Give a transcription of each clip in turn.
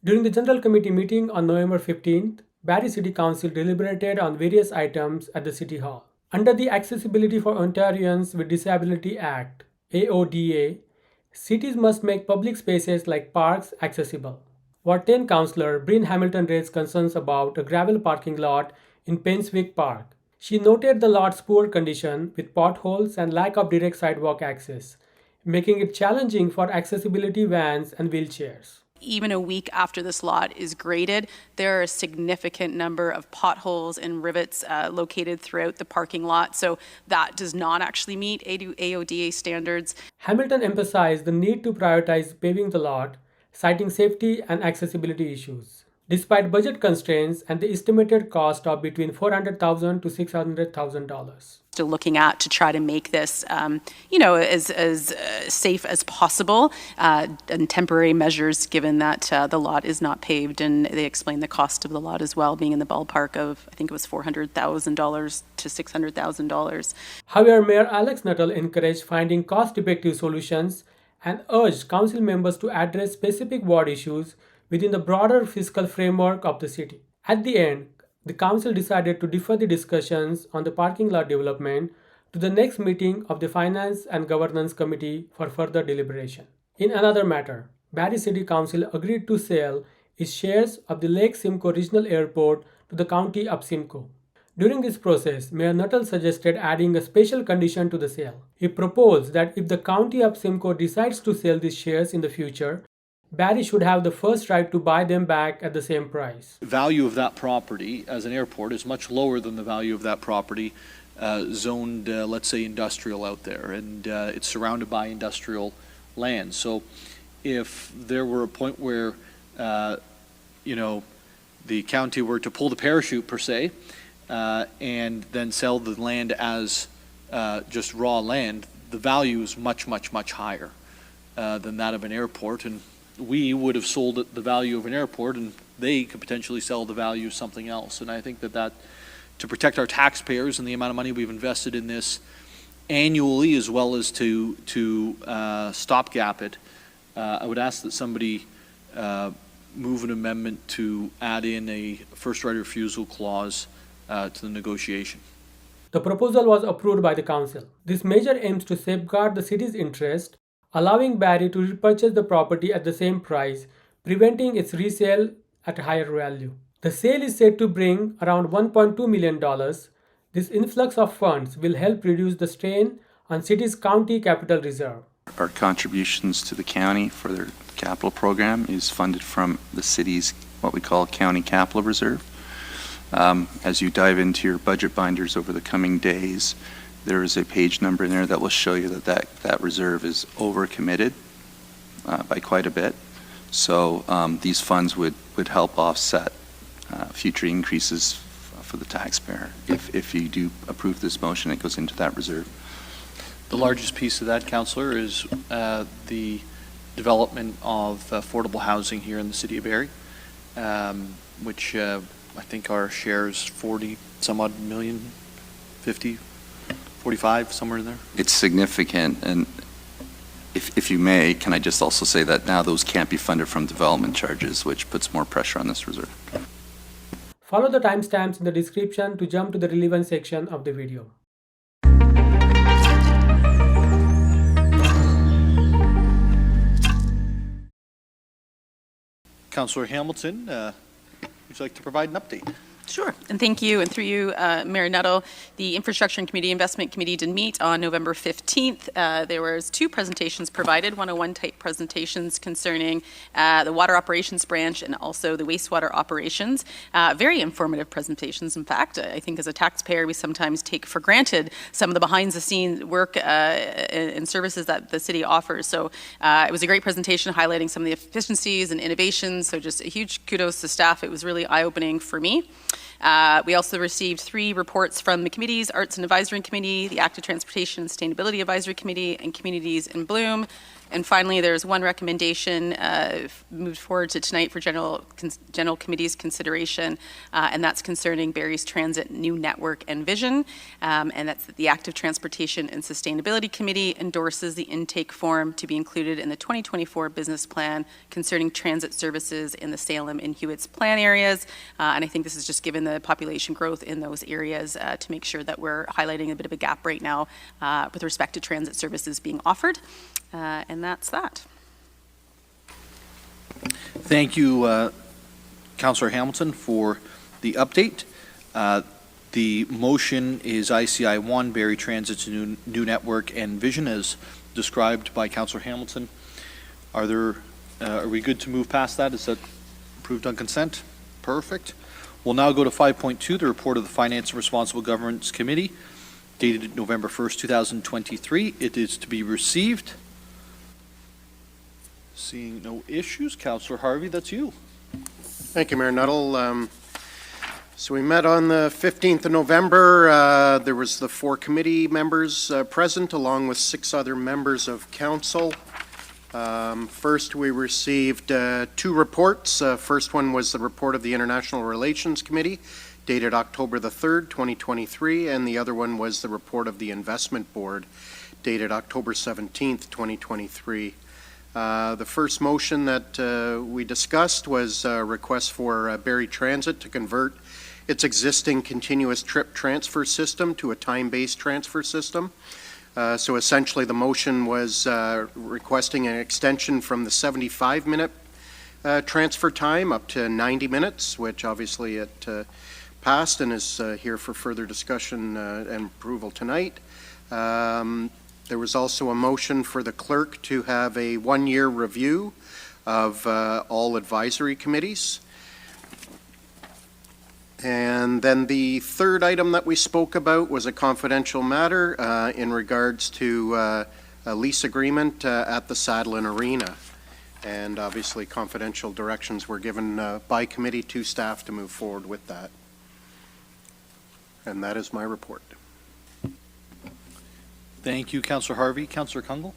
During the General Committee meeting on November 15th, Barrie City Council deliberated on various items at the City Hall. Under the Accessibility for Ontarians with Disability Act, AODA, cities must make public spaces like parks accessible. Ward 10 Councillor Bryn Hamilton raised concerns about a gravel parking lot in Painswick Park. She noted the lot's poor condition with potholes and lack of direct sidewalk access, making it challenging for accessibility vans and wheelchairs. Even a week after this lot is graded, there are a significant number of potholes and rivets located throughout the parking lot, so that does not actually meet AODA standards. Hamilton emphasized the need to prioritize paving the lot, citing safety and accessibility issues. Despite budget constraints and the estimated cost of between $400,000 to $600,000. Still looking at to try to make this, as safe as possible, and temporary measures given that the lot is not paved, and they explain the cost of the lot as well, being in the ballpark of, I think it was $400,000 to $600,000. However, Mayor Alex Nuttall encouraged finding cost-effective solutions and urged council members to address specific ward issues within the broader fiscal framework of the city. At the end, the council decided to defer the discussions on the parking lot development to the next meeting of the Finance and Governance Committee for further deliberation. In another matter, Barrie City Council agreed to sell its shares of the Lake Simcoe Regional Airport to the County of Simcoe. During this process, Mayor Nuttall suggested adding a special condition to the sale. He proposed that if the County of Simcoe decides to sell these shares in the future, Barrie should have the first right to buy them back at the same price. The value of that property as an airport is much lower than the value of that property zoned, let's say, industrial out there, and it's surrounded by industrial land. So if there were a point where, the county were to pull the parachute per se, and then sell the land as just raw land, the value is much, much, much higher than that of an airport, and we would have sold at the value of an airport, and they could potentially sell the value of something else. And I think that to protect our taxpayers and the amount of money we've invested in this annually, as well as to stopgap it, I would ask that somebody move an amendment to add in a first right of refusal clause to the negotiation. The proposal was approved by the council. This measure aims to safeguard the city's interest, allowing Barrie to repurchase the property at the same price, preventing its resale at a higher value. The sale is said to bring around $1.2 million. This influx of funds will help reduce the strain on city's county capital reserve. Our contributions to the county for their capital program is funded from the city's what we call county capital reserve. As you dive into your budget binders over the coming days, there is a page number in there that will show you that reserve is overcommitted by quite a bit. So these funds would help offset future increases for the taxpayer. If you do approve this motion, it goes into that reserve. The largest piece of that, Councillor, is the development of affordable housing here in the city of Barrie, which I think our share is 40 some odd million, 50, 45, somewhere in there. It's significant, and if you may, can I just also say that now those can't be funded from development charges, which puts more pressure on this reserve. Follow the timestamps in the description to jump to the relevant section of the video. Councillor Hamilton, would you like to provide an update? Sure, and thank you, and through you, Mayor Nuttall, the Infrastructure and Community Investment Committee did meet on November 15th. There was two presentations provided, 101 type presentations concerning the water operations branch and also the wastewater operations. Very informative presentations, in fact. I think as a taxpayer, we sometimes take for granted some of the behind the scenes work and services that the city offers. So it was a great presentation highlighting some of the efficiencies and innovations. So just a huge kudos to staff. It was really eye-opening for me. We also received 3 reports from the committees: Arts and Advisory Committee, the Active Transportation and Sustainability Advisory Committee, and Communities in Bloom. And finally, there's one recommendation moved forward to tonight for general committee's consideration, and that's concerning Barrie's transit new network and vision. And that's that the Active Transportation and Sustainability Committee endorses the intake form to be included in the 2024 business plan concerning transit services in the Salem and Hewitt's plan areas. And I think this is just given the population growth in those areas to make sure that we're highlighting a bit of a gap right now with respect to transit services being offered. And that's that. Thank you, Councillor Hamilton, for the update. The motion is ICI 1, Barrie Transit's new network and vision, as described by Councillor Hamilton. Are we good to move past that? Is that approved on consent? Perfect. We'll now go to 5.2, the report of the Finance and Responsible Governance Committee, dated November 1st, 2023. It is to be received. Seeing no issues, Councillor Harvey, that's you. Thank you, Mayor Nuttall. So we met on the 15th of November. There was the 4 committee members present, along with 6 other members of council. First, we received 2 reports. First one was the report of the International Relations Committee, dated October the 3rd, 2023, and the other one was the report of the Investment Board, dated October 17th, 2023. The first motion that we discussed was a request for Barrie Transit to convert its existing continuous trip transfer system to a time-based transfer system. So essentially the motion was requesting an extension from the 75-minute transfer time up to 90 minutes, which obviously it passed and is here for further discussion and approval tonight. There was also a motion for the clerk to have a 1-year review of all advisory committees. And then the third item that we spoke about was a confidential matter in regards to a lease agreement at the Sadlin Arena. And obviously confidential directions were given by committee to staff to move forward with that. And that is my report. Thank you, Councillor Harvey. Councillor Kungle?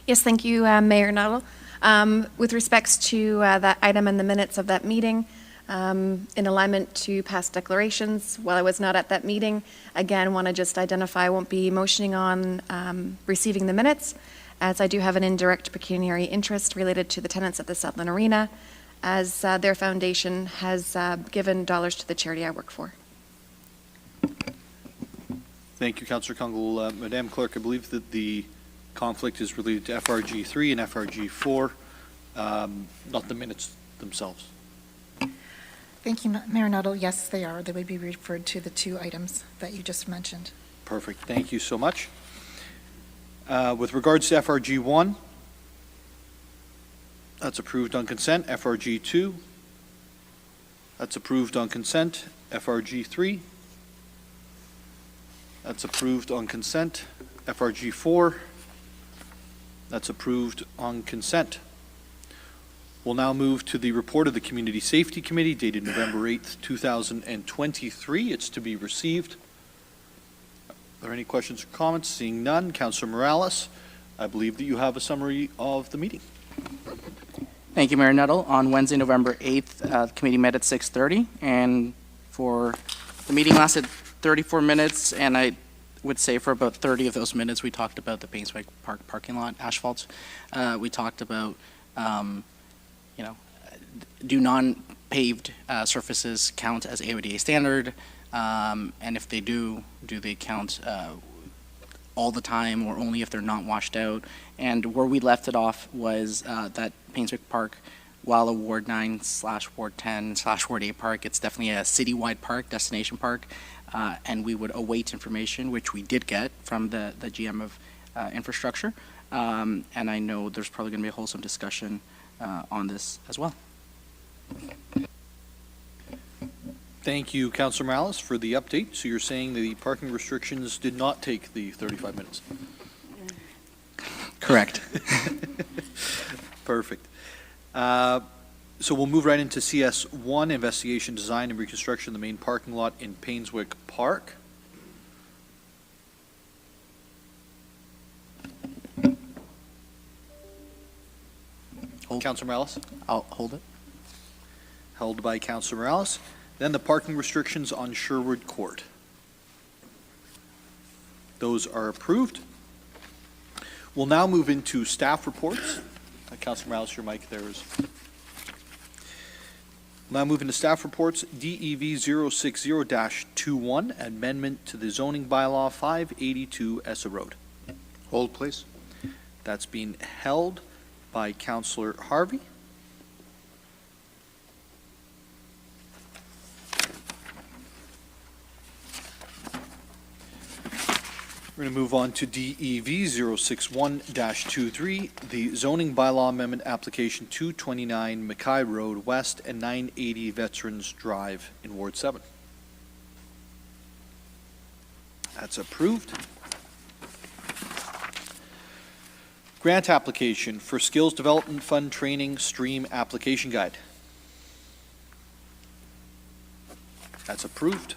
Yes, thank you, Mayor Nuttall. With respects to that item and the minutes of that meeting, in alignment to past declarations, while I was not at that meeting, again, want to just identify I won't be motioning on receiving the minutes, as I do have an indirect pecuniary interest related to the tenants at the Sadlin Arena, as their foundation has given dollars to the charity I work for. Thank you, Councillor Kungle. Madam Clerk, I believe that the conflict is related to FRG 3 and FRG 4, not the minutes themselves. Thank you, Mayor Nuttall. Yes, they are. They would be referred to the 2 items that you just mentioned. Perfect. Thank you so much. With regards to FRG 1, that's approved on consent. FRG 2, that's approved on consent. FRG 3, that's approved on consent. FRG 4, that's approved on consent. We'll now move to the report of the Community Safety Committee dated November 8th, 2023. It's to be received. Are there any questions or comments? Seeing none, Councillor Morales, I believe that you have a summary of the meeting. Thank you, Mayor Nuttall. On Wednesday, November 8th, the committee met at 6:30, and the meeting lasted 34 minutes, and I would say for about 30 of those minutes, we talked about the Painswick Park parking lot asphalt. We talked about, do non-paved surfaces count as AODA standard? And if they do they count all the time or only if they're not washed out? And where we left it off was that Painswick Park, while a Ward 9/Ward 10/Ward 8 park, it's definitely a citywide park, destination park, and we would await information, which we did get from the GM of infrastructure. And I know there's probably going to be a wholesome discussion on this as well. Thank you, Councillor Morales, for the update. So you're saying the parking restrictions did not take the 35 minutes? Correct. Perfect. So we'll move right into CS1, investigation, design, and reconstruction of the main parking lot in Painswick Park. Councillor Morales? I'll hold it. Held by Councillor Morales. Then the parking restrictions on Sherwood Court. Those are approved. We'll now move into staff reports. Councillor Morales, your mic there is. Now move into staff reports. DEV 060-21, amendment to the zoning bylaw 582 Essa Road. Hold, please. That's being held by Councillor Harvey. We're going to move on to DEV 061-23, the zoning bylaw amendment application 229 McKay Road West and 980 Veterans Drive in Ward 7. That's approved. Grant application for Skills Development Fund Training Stream Application Guide. That's approved.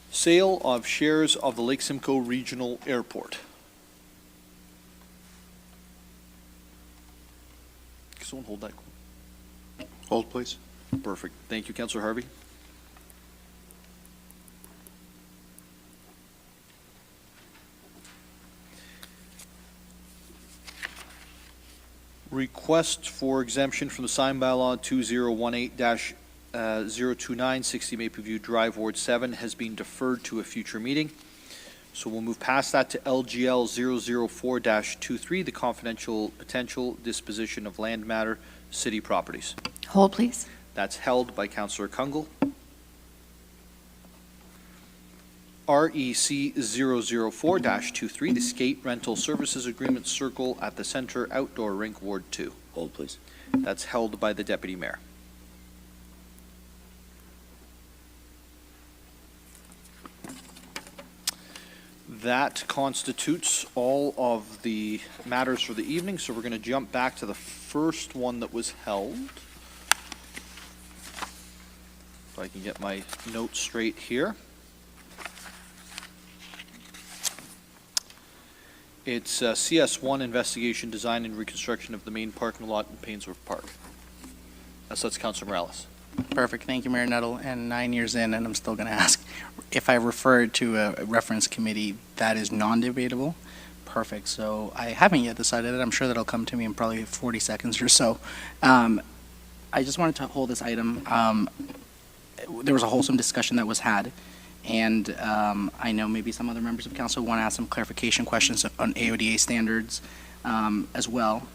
Sale of shares of the Lake Simcoe Regional Airport. Can someone hold that? Hold, please. Perfect. Thank you, Councillor Harvey. Request for exemption from the sign bylaw 2018-029 60 Mapleview Drive, Ward 7 has been deferred to a future meeting. So we'll move past that to LGL 004-23, the confidential potential disposition of land matter, city properties. Hold, please. That's held by Councillor Kungle. REC 004-23, the skate rental services agreement circle at the center outdoor rink, Ward 2. Hold, please. That's held by the Deputy Mayor. That constitutes all of the matters for the evening, so we're going to jump back to the first one that was held. If I can get my notes straight here. It's CS1, investigation, design, and reconstruction of the main parking lot in Painswick Park. That's Councillor Morales. Perfect. Thank you, Mayor Nuttall. And 9 years in, and I'm still going to ask, if I referred to a reference committee, that is non-debatable? Perfect. So I haven't yet decided it. I'm sure that'll come to me in probably 40 seconds or so. I just wanted to hold this item. There was a wholesome discussion that was had. And I know maybe some other members of council want to ask some clarification questions on AODA standards as well.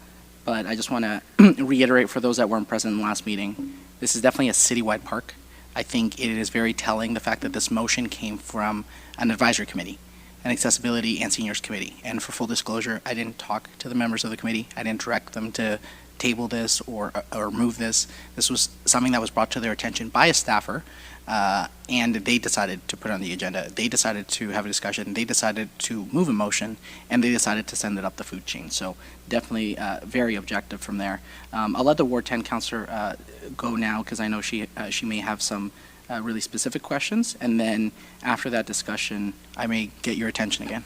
But I just want to reiterate for those that weren't present in the last meeting, this is definitely a citywide park. I think it is very telling the fact that this motion came from an advisory committee, an accessibility and seniors committee. And for full disclosure, I didn't talk to the members of the committee. I didn't direct them to table this or move this. This was something that was brought to their attention by a staffer. And they decided to put it on the agenda. They decided to have a discussion. They decided to move a motion, and they decided to send it up the food chain. So definitely very objective from there. I'll let the Ward 10 councillor go now because I know she may have some really specific questions. And then after that discussion, I may get your attention again.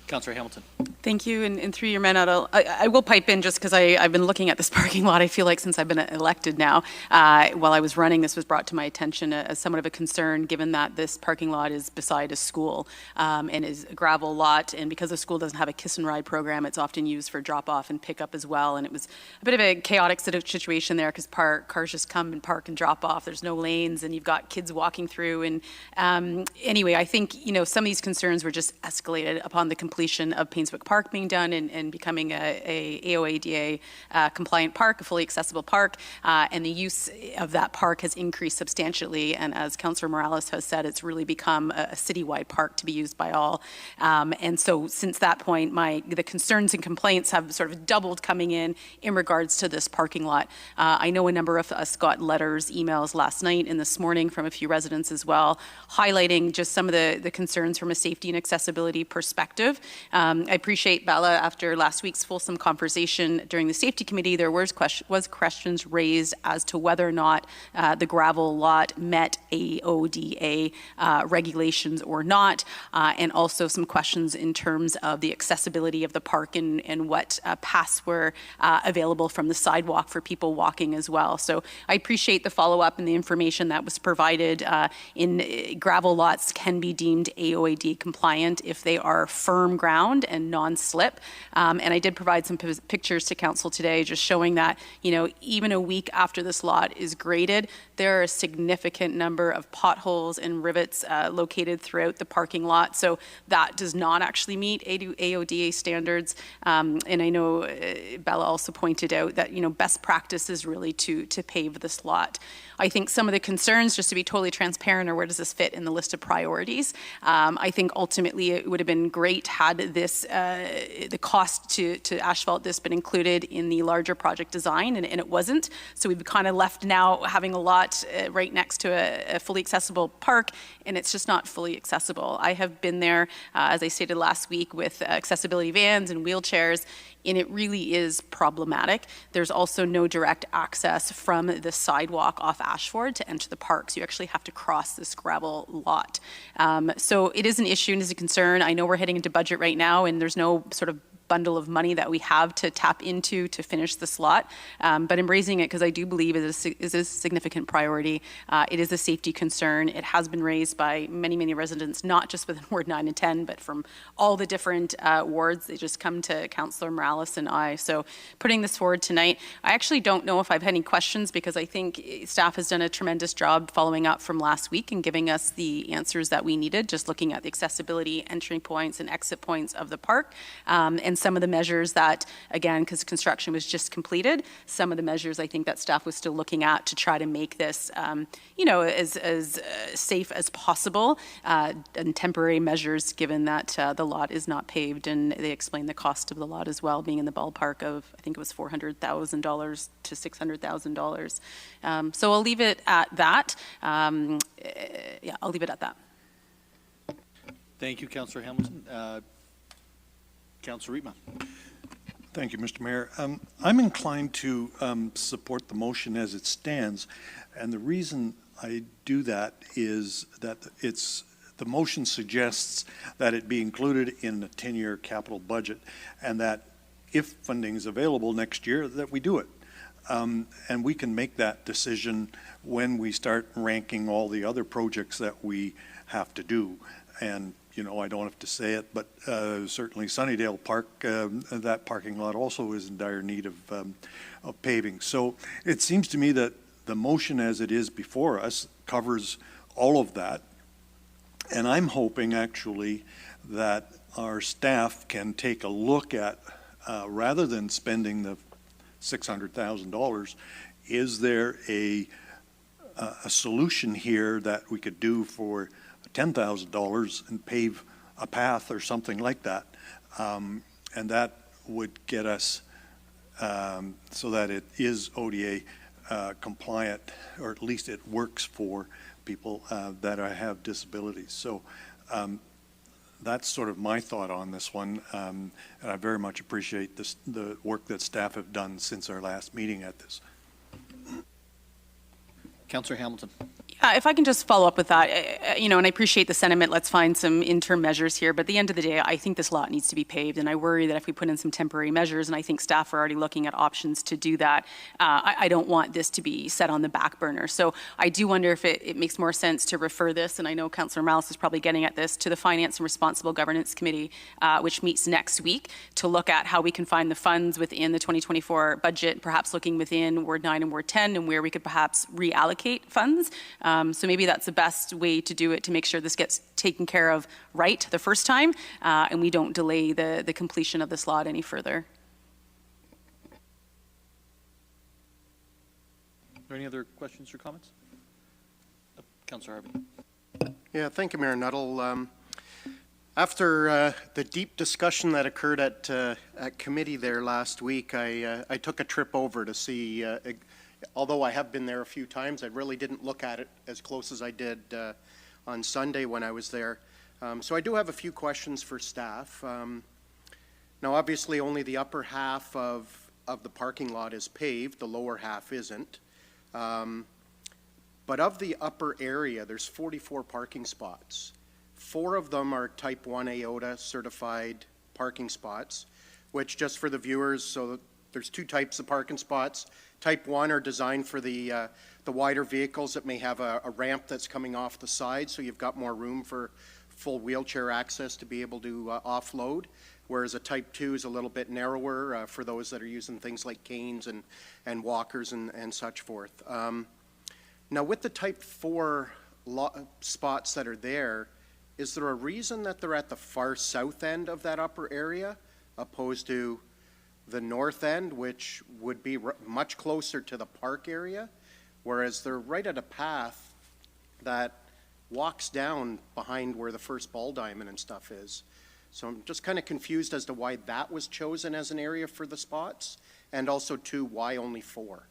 Councillor Hamilton. Thank you, and through your man, I will pipe in just because I've been looking at this parking lot, I feel like, since I've been elected now. While I was running, this was brought to my attention as somewhat of a concern, given that this parking lot is beside a school and is a gravel lot, and because the school doesn't have a kiss and ride program, it's often used for drop-off and pickup as well, and it was a bit of a chaotic situation there because cars just come and park and drop off. There's no lanes, and you've got kids walking through, and anyway, I think, some of these concerns were just escalated upon the completion of Painswick Park being done and becoming a AODA compliant park, a fully accessible park, and the use of that park has increased substantially. And as Councillor Morales has said, it's really become a citywide park to be used by all. And so since that point, the concerns and complaints have sort of doubled coming in regards to this parking lot. I know a number of us got letters, emails last night and this morning from a few residents as well, highlighting just some of the concerns from a safety and accessibility perspective. I appreciate appreciate, Bella, after last week's fulsome conversation during the safety committee, there was questions raised as to whether or not the gravel lot met AODA regulations or not, and also some questions in terms of the accessibility of the park and what paths were available from the sidewalk for people walking as well. So I appreciate the follow-up and the information that was provided. In gravel lots can be deemed AOAD compliant if they are firm ground and non-slip. And I did provide some pictures to council today just showing that, you know, even a week after this lot is graded, there are a significant number of potholes and rivets located throughout the parking lot. So that does not actually meet AODA standards. And I know Bella also pointed out that, you know, best practice is really to pave this lot. I think some of the concerns, just to be totally transparent, are where does this fit in the list of priorities? I think ultimately it would have been great had this, the cost to asphalt this been included in the larger project design, and it wasn't. So we've kind of left now having a lot right next to a fully accessible park, and it's just not fully accessible. I have been there, as I stated last week, with accessibility vans and wheelchairs, and it really is problematic. There's also no direct access from the sidewalk off Ashford to enter the park, so you actually have to cross this gravel lot. So it is an issue and is a concern. I know we're heading into budget right now, and there's no sort of bundle of money that we have to tap into to finish this lot, but I'm raising it because I do believe it is a significant priority. It is a safety concern. It has been raised by many, many residents, not just within Ward 9 and 10, but from all the different wards. They just come to Councillor Morales and I. So putting this forward tonight, I actually don't know if I've had any questions because I think staff has done a tremendous job following up from last week and giving us the answers that we needed, just looking at the accessibility, entry points and exit points of the park. And some of the measures that, again, because construction was just completed, some of the measures I think that staff was still looking at to try to make this, you know, as safe as possible, and temporary measures given that the lot is not paved, and they explained the cost of the lot as well, being in the ballpark of, I think it was $400,000 to $600,000. So I'll leave it at that. Yeah, I'll leave it at that. Thank you, Councillor Hamilton. Councillor Rietman. Thank you, Mr. Mayor. I'm inclined to support the motion as it stands, and the reason I do that is that the motion suggests that it be included in the 10-year capital budget, and that if funding is available next year, that we do it. And we can make that decision when we start ranking all the other projects that we have to do. And you know, I don't have to say it, but certainly Sunnydale Park, that parking lot also is in dire need of paving. So it seems to me that the motion as it is before us covers all of that. And I'm hoping actually that our staff can take a look at, rather than spending the $600,000, is there a solution here that we could do for $10,000 and pave a path or something like that, and that would get us so that it is ODA compliant, or at least it works for people that have disabilities. So that's sort of my thought on this one, and I very much appreciate the work that staff have done since our last meeting at this. Councillor Hamilton. If I can just follow up with that, you know, and I appreciate the sentiment, let's find some interim measures here, but at the end of the day, I think this lot needs to be paved, and I worry that if we put in some temporary measures, and I think staff are already looking at options to do that, I don't want this to be set on the back burner. So I do wonder if it makes more sense to refer this, and I know Councillor Morales is probably getting at this, to the Finance and Responsible Governance Committee, which meets next week, to look at how we can find the funds within the 2024 budget, perhaps looking within Ward 9 and Ward 10, and where we could perhaps reallocate funds. So maybe that's the best way to do it, to make sure this gets taken care of right the first time, and we don't delay the completion of this lot any further. Are there any other questions or comments? Councillor Harvey. Yeah, thank you, Mayor Nuttall. After the deep discussion that occurred at committee there last week, I took a trip over to see. Although I have been there a few times, I really didn't look at it as close as I did on Sunday when I was there. So I do have a few questions for staff. Now, obviously, only the upper half of the parking lot is paved, the lower half isn't. But of the upper area, there's 44 parking spots. 4 of them are Type 1 AODA certified parking spots, which, just for the viewers, so there's 2 types of parking spots. Type 1 are designed for the wider vehicles that may have a ramp that's coming off the side, so you've got more room for full wheelchair access to be able to offload, whereas a Type 2 is a little bit narrower for those that are using things like canes and walkers and such forth. Now, with the Type 4 spots that are there, is there a reason that they're at the far south end of that upper area opposed to the north end, which would be much closer to the park area, whereas they're right at a path that walks down behind where the first ball diamond and stuff is? So I'm just kind of confused as to why that was chosen as an area for the spots, and also, too, why only 4?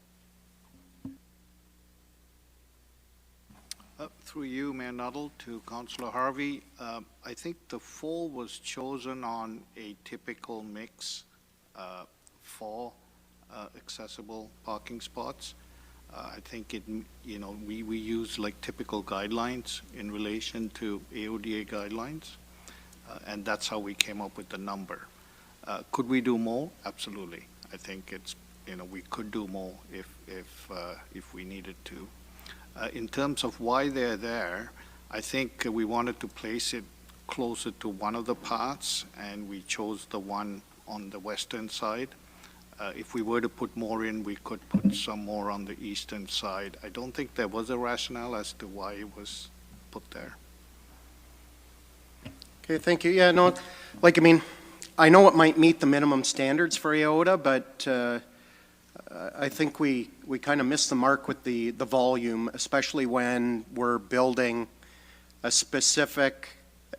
Through you, Mayor Nuttall, to Councillor Harvey, I think the 4 was chosen on a typical mix for accessible parking spots. I think we use like typical guidelines in relation to AODA guidelines, and that's how we came up with the number. Could we do more? Absolutely. I think we could do more if we needed to. In terms of why they're there, I think we wanted to place it closer to one of the paths, and we chose the one on the western side. If we were to put more in, we could put some more on the eastern side. I don't think there was a rationale as to why it was put there. Okay, thank you. Yeah, no, I know it might meet the minimum standards for AODA, but I think we kind of missed the mark with the volume, especially when we're building a specific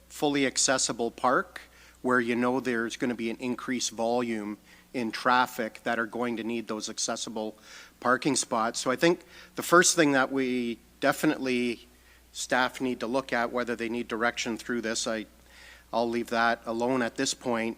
fully accessible park where there's going to be an increased volume in traffic that are going to need those accessible parking spots. So I think the first thing that we definitely staff need to look at, whether they need direction through this, I'll leave that alone at this point.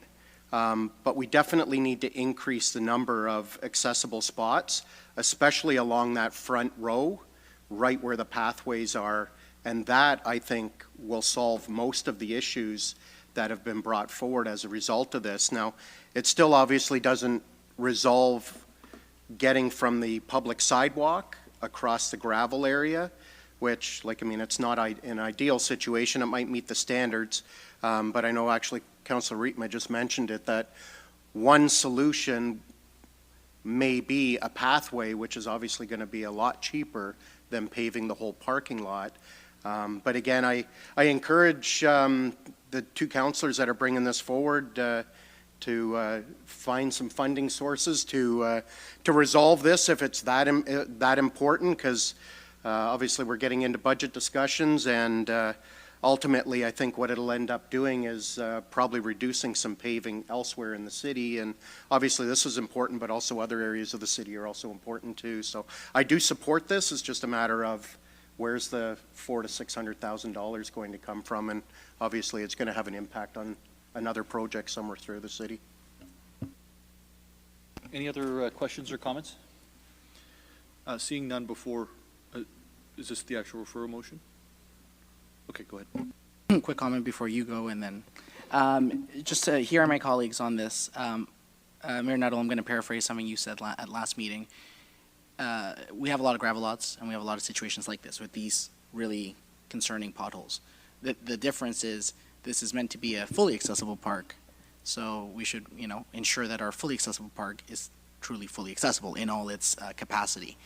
But we definitely need to increase the number of accessible spots, especially along that front row, right where the pathways are. And that, I think, will solve most of the issues that have been brought forward as a result of this. Now, it still obviously doesn't resolve getting from the public sidewalk across the gravel area, which, it's not an ideal situation. It might meet the standards, but I know actually Councillor Rietma just mentioned it, that one solution may be a pathway, which is obviously going to be a lot cheaper than paving the whole parking lot. But again, I encourage the 2 councillors that are bringing this forward to find some funding sources to resolve this if it's that important, because obviously we're getting into budget discussions, and ultimately I think what it'll end up doing is probably reducing some paving elsewhere in the city. And obviously this is important, but also other areas of the city are also important too. So I do support this. It's just a matter of where's the $400,000 to $600,000 going to come from, and obviously it's going to have an impact on another project somewhere through the city. Any other questions or comments? Seeing none before, is this the actual referral motion? Okay, go ahead. Quick comment before you go, and then just to hear my colleagues on this. Mayor Nuttall, I'm going to paraphrase something you said at last meeting. We have a lot of gravel lots, and we have a lot of situations like this with these really concerning potholes. The difference is this is meant to be a fully accessible park, so we should, ensure that our fully accessible park is truly fully accessible in all its capacity.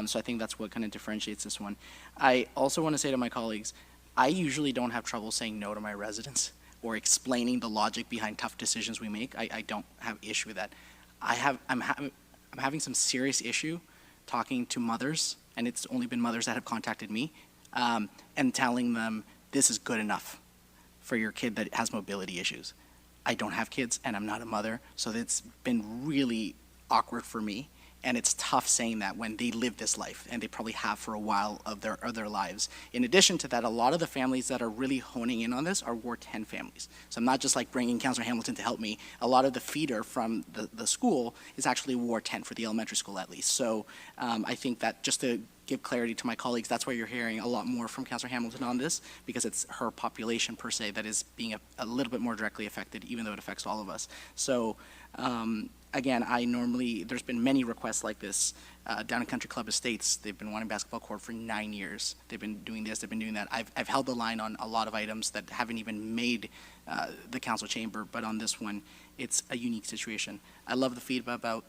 So I think that's what kind of differentiates this one. I also want to say to my colleagues, I usually don't have trouble saying no to my residents or explaining the logic behind tough decisions we make. I don't have issue with that. I'm having some serious issue talking to mothers, and it's only been mothers that have contacted me, and telling them this is good enough for your kid that has mobility issues. I don't have kids, and I'm not a mother, so it's been really awkward for me. And it's tough saying that when they live this life, and they probably have for a while of their lives. In addition to that, a lot of the families that are really honing in on this are Ward 10 families. So I'm not just like bringing Councillor Hamilton to help me. A lot of the feeder from the school is actually Ward 10 for the elementary school at least. So I think that just to give clarity to my colleagues, that's why you're hearing a lot more from Councillor Hamilton on this, because it's her population per se that is being a little bit more directly affected, even though it affects all of us. So again, there's been many requests like this down in Country Club Estates. They've been wanting basketball court for 9 years. They've been doing this, they've been doing that. I've held the line on a lot of items that haven't even made the council chamber, but on this one, it's a unique situation. I love the feedback about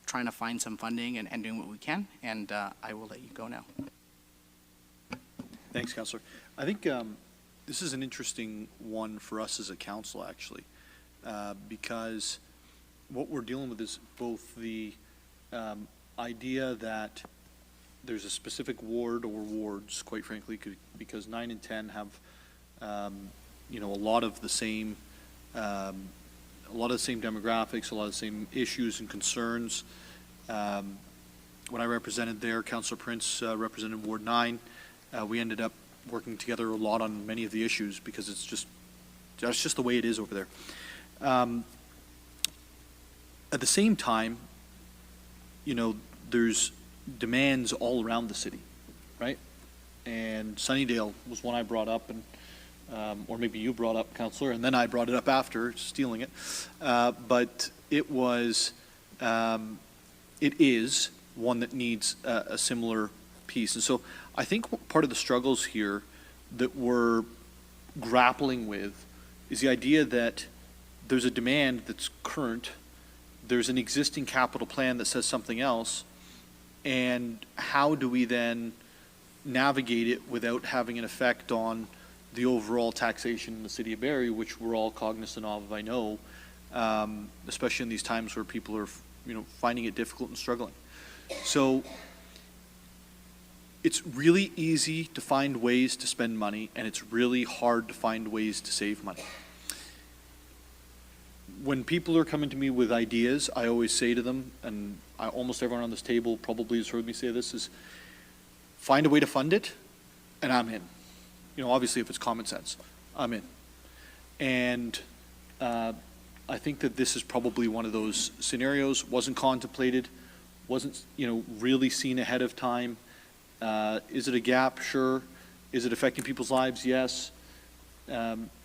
trying to find some funding and doing what we can, and I will let you go now. Thanks, Councillor. I think this is an interesting one for us as a council, actually, because what we're dealing with is both the idea that there's a specific ward or wards, quite frankly, because 9 and 10 have, a lot of the same demographics, a lot of the same issues and concerns. When I represented there, Councillor Prince represented Ward 9. We ended up working together a lot on many of the issues because that's just the way it is over there. At the same time, there's demands all around the city, right? And Sunnydale was one I brought up, and or maybe you brought up, Councillor, and then I brought it up after, stealing it. But it is one that needs a similar piece. And so I think part of the struggles here that we're grappling with is the idea that there's a demand that's current, there's an existing capital plan that says something else, and how do we then navigate it without having an effect on the overall taxation in the city of Barrie, which we're all cognizant of, I know, especially in these times where people are, finding it difficult and struggling. So it's really easy to find ways to spend money, and it's really hard to find ways to save money. When people are coming to me with ideas, I always say to them, and almost everyone on this table probably has heard me say this, is find a way to fund it, and I'm in. Obviously if it's common sense, I'm in. And I think that this is probably one of those scenarios, wasn't contemplated, wasn't, really seen ahead of time. Is it a gap? Sure. Is it affecting people's lives? Yes.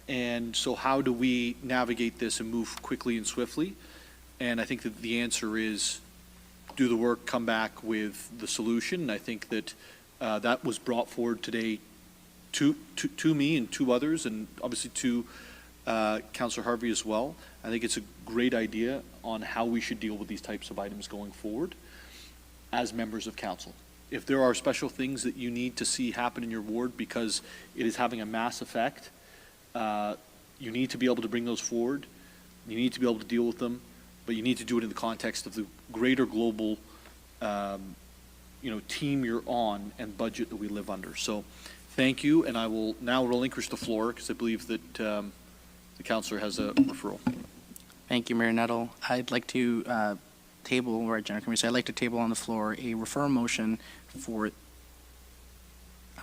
And so how do we navigate this and move quickly and swiftly? And I think that the answer is do the work, come back with the solution. And I think that that was brought forward today to me and to others, and obviously to Councillor Harvey as well. I think it's a great idea on how we should deal with these types of items going forward as members of council. If there are special things that you need to see happen in your ward because it is having a mass effect, you need to be able to bring those forward. You need to be able to deal with them, but you need to do it in the context of the greater global, team you're on and budget that we live under. So thank you, and I will now relinquish the floor because I believe that the councillor has a referral. Thank you, Mayor Nettle. I'd like to table, or General Committee, I'd like to table on the floor a referral motion for,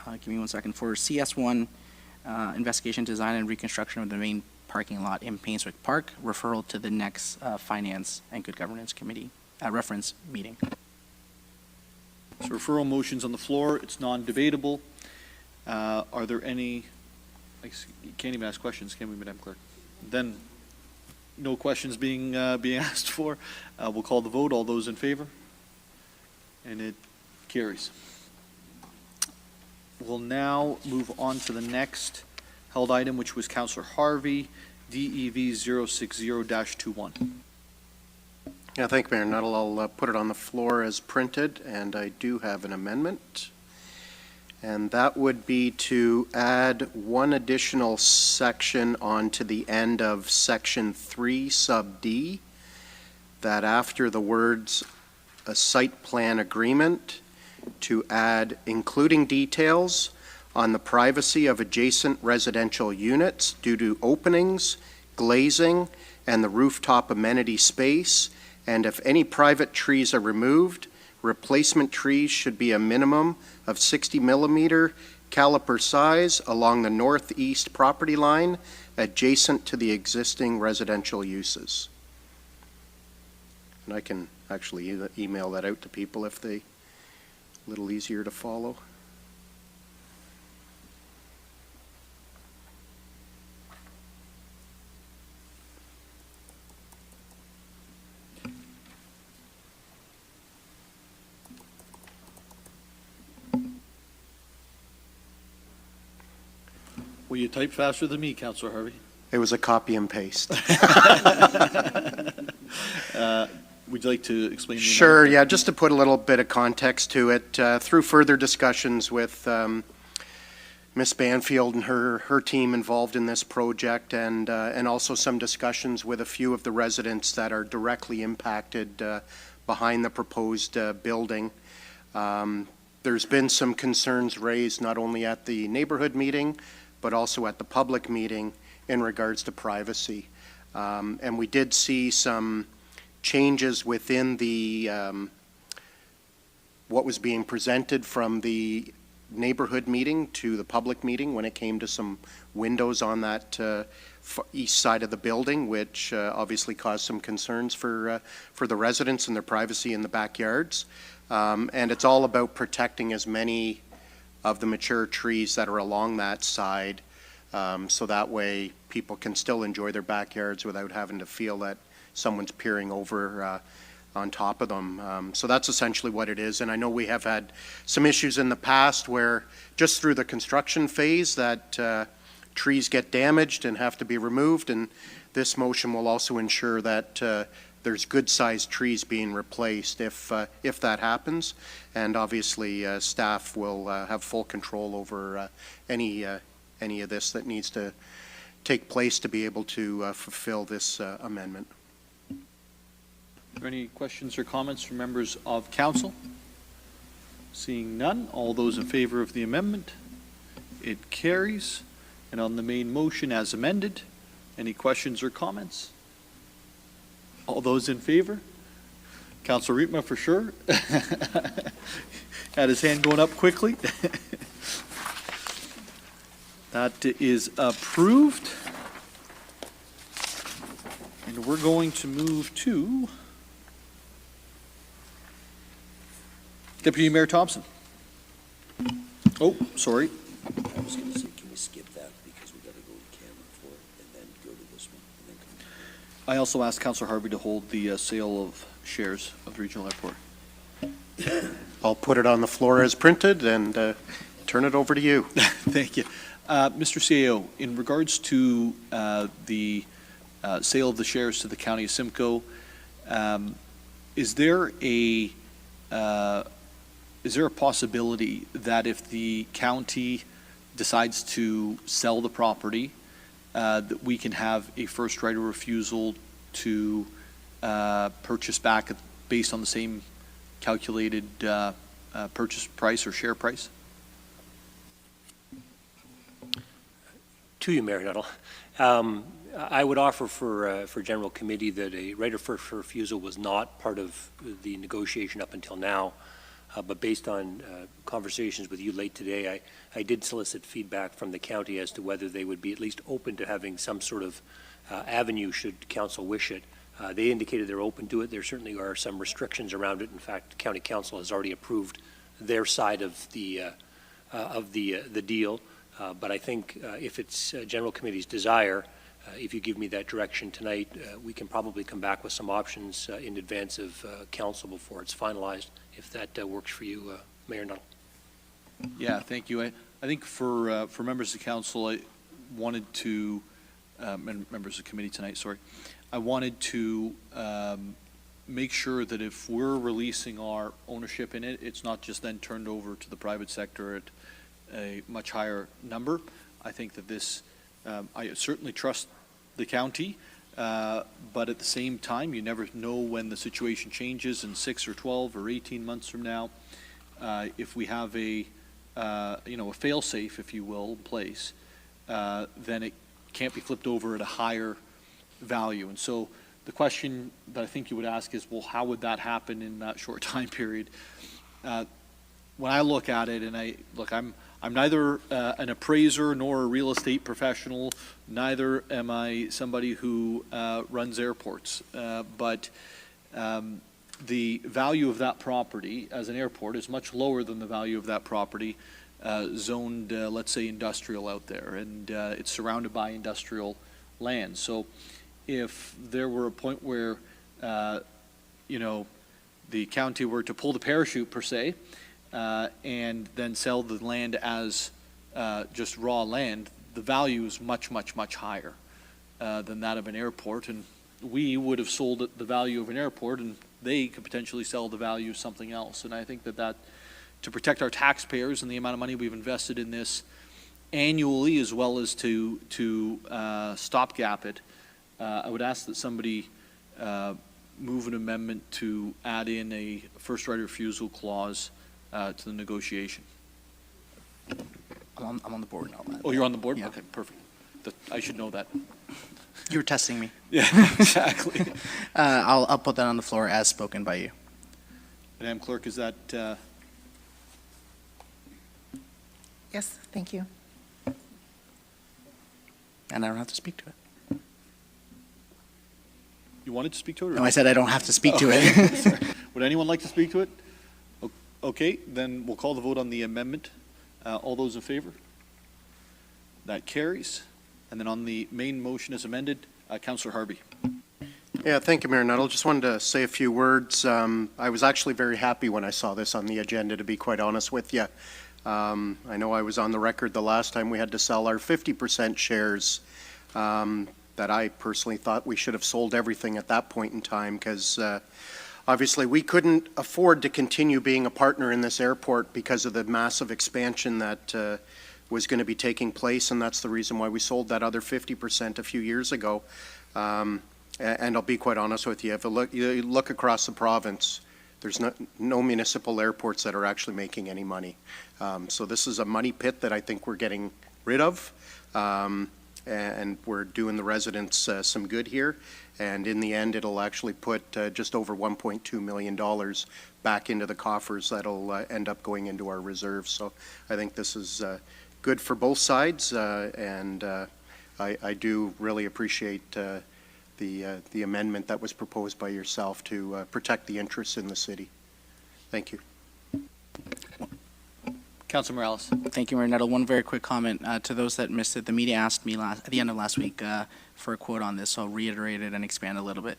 give me 1 second, for CS1, investigation, design, and reconstruction of the main parking lot in Painswick Park, referral to the next Finance and Good Governance Committee reference meeting. So referral motions on the floor. It's non-debatable. Are there any, you can't even ask questions, can we, Madam Clerk? Then no questions being asked for. We'll call the vote. All those in favor? And it carries. We'll now move on to the next held item, which was Councillor Harvey, DEV 060-21. Yeah, thank you, Mayor Nuttall. I'll put it on the floor as printed, and I do have an amendment. And that would be to add one additional section onto the end of section 3 sub D, that after the words a site plan agreement, to add including details on the privacy of adjacent residential units due to openings, glazing, and the rooftop amenity space, and if any private trees are removed, replacement trees should be a minimum of 60 millimeter caliper size along the northeast property line adjacent to the existing residential uses. And I can actually email that out to people if they, a little easier to follow. Well, you type faster than me, Councillor Harvey. It was a copy and paste. Would you like to explain? Sure, yeah, just to put a little bit of context to it, through further discussions with Ms. Banfield and her team involved in this project, and also some discussions with a few of the residents that are directly impacted behind the proposed building. There's been some concerns raised not only at the neighborhood meeting, but also at the public meeting in regards to privacy. And we did see some changes within the what was being presented from the neighborhood meeting to the public meeting when it came to some windows on that east side of the building, which obviously caused some concerns for the residents and their privacy in the backyards. And it's all about protecting as many of the mature trees that are along that side, so that way people can still enjoy their backyards without having to feel that someone's peering over on top of them. So that's essentially what it is. And I know we have had some issues in the past where just through the construction phase that trees get damaged and have to be removed, and this motion will also ensure that there's good-sized trees being replaced if that happens, and obviously staff will have full control over any of this that needs to take place to be able to fulfill this amendment. Are there any questions or comments from members of council? Seeing none, all those in favor of the amendment? It carries. And on the main motion as amended, any questions or comments? All those in favor? Councillor Riepma for sure. Had his hand going up quickly. That is approved. And we're going to move to Deputy Mayor Thompson. Oh, sorry. I was going to say, can we skip that because we got to go to camera for it and then go to this one and then come back. I also asked Councillor Harvey to hold the sale of shares of the regional airport. I'll put it on the floor as printed and turn it over to you. Thank you. Mr. CAO, in regards to the sale of the shares to the County of Simcoe, is there a possibility that if the county decides to sell the property, that we can have a first right of refusal to purchase back based on the same calculated purchase price or share price? To you, Mayor Nuttall. I would offer for General Committee that a right of first refusal was not part of the negotiation up until now, but based on conversations with you late today, I did solicit feedback from the county as to whether they would be at least open to having some sort of avenue should council wish it. They indicated they're open to it. There certainly are some restrictions around it. In fact, County Council has already approved their side of the deal. But I think if it's General Committee's desire, if you give me that direction tonight, we can probably come back with some options in advance of council before it's finalized, if that works for you, Mayor Nuttall. Yeah, thank you. I think for members of council, I wanted to, and members of committee tonight, sorry, I wanted to make sure that if we're releasing our ownership in it, it's not just then turned over to the private sector at a much higher number. I think that this, I certainly trust the county, but at the same time, you never know when the situation changes in 6 or 12 or 18 months from now. If we have a fail-safe, if you will, in place, then it can't be flipped over at a higher value. And so the question that I think you would ask is, well, how would that happen in that short time period? When I look at it, and I'm neither an appraiser nor a real estate professional, neither am I somebody who runs airports, but the value of that property as an airport is much lower than the value of that property zoned, let's say, industrial out there, and it's surrounded by industrial land. So if there were a point where, the county were to pull the parachute, per se, and then sell the land as just raw land, the value is much, much, much higher than that of an airport. And we would have sold at the value of an airport, and they could potentially sell the value of something else. And I think that to protect our taxpayers and the amount of money we've invested in this annually, as well as to stopgap it, I would ask that somebody move an amendment to add in a first right of refusal clause to the negotiation. I'm on the board now. Oh, you're on the board? Yeah. Okay, perfect. I should know that. You were testing me. Yeah, exactly. I'll put that on the floor as spoken by you. Madam Clerk, is that, Yes, thank you. And I don't have to speak to it. you wanted to speak to it? Or No, I said I don't have to speak to it. Sorry. Would anyone like to speak to it? Okay, then we'll call the vote on the amendment. All those in favor? That carries. And then on the main motion as amended, Councillor Harvey. Yeah, thank you, Mayor Nuttall. Just wanted to say a few words. I was actually very happy when I saw this on the agenda, to be quite honest with you. I know I was on the record the last time we had to sell our 50% shares, that I personally thought we should have sold everything at that point in time, because obviously we couldn't afford to continue being a partner in this airport because of the massive expansion that was going to be taking place, and that's the reason why we sold that other 50% a few years ago. And I'll be quite honest with you, if you look across the province, there's no municipal airports that are actually making any money. So this is a money pit that I think we're getting rid of, and we're doing the residents some good here. And in the end, it'll actually put just over $1.2 million back into the coffers that'll end up going into our reserves. So I think this is good for both sides, and I do really appreciate the amendment that was proposed by yourself to protect the interests in the city. Thank you. Councilor Morales. Thank you, Mayor Nuttall. One very quick comment to those that missed it. The media asked me at the end of last week for a quote on this, so I'll reiterate it and expand a little bit.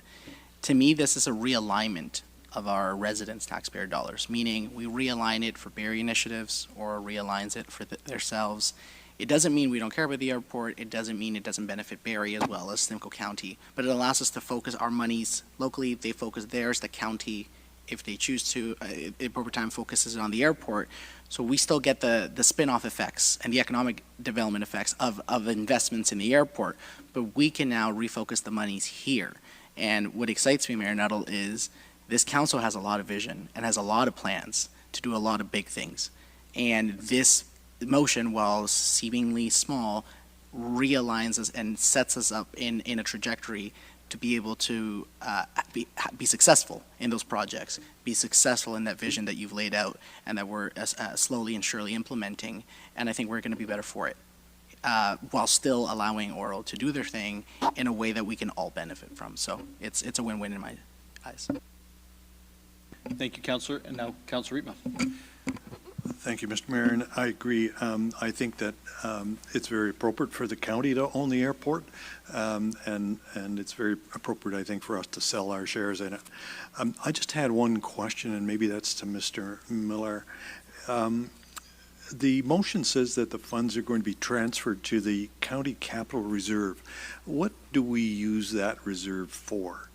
To me, this is a realignment of our residents' taxpayer dollars, meaning we realign it for Barrie initiatives or realigns it for themselves. It doesn't mean we don't care about the airport. It doesn't mean it doesn't benefit Barrie as well as Simcoe County, but it allows us to focus our monies locally. They focus theirs. The county, if they choose to, at appropriate time, focuses on the airport. So we still get the spin-off effects and the economic development effects of investments in the airport, but we can now refocus the monies here. And what excites me, Mayor Nuttall, is this council has a lot of vision and has a lot of plans to do a lot of big things. And this motion, while seemingly small, realigns us and sets us up in a trajectory to be able to be successful in those projects, be successful in that vision that you've laid out and that we're slowly and surely implementing. And I think we're going to be better for it, while still allowing Oral to do their thing in a way that we can all benefit from. So it's a win-win in my eyes. Thank you, Councillor. And now, Councillor Riepma. Thank you, Mr. Mayor, and I agree. I think that it's very appropriate for the county to own the airport, and it's very appropriate, I think, for us to sell our shares in it. I just had one question, and maybe that's to Mr. Miller. The motion says that the funds are going to be transferred to the county capital reserve. What do we use that reserve for?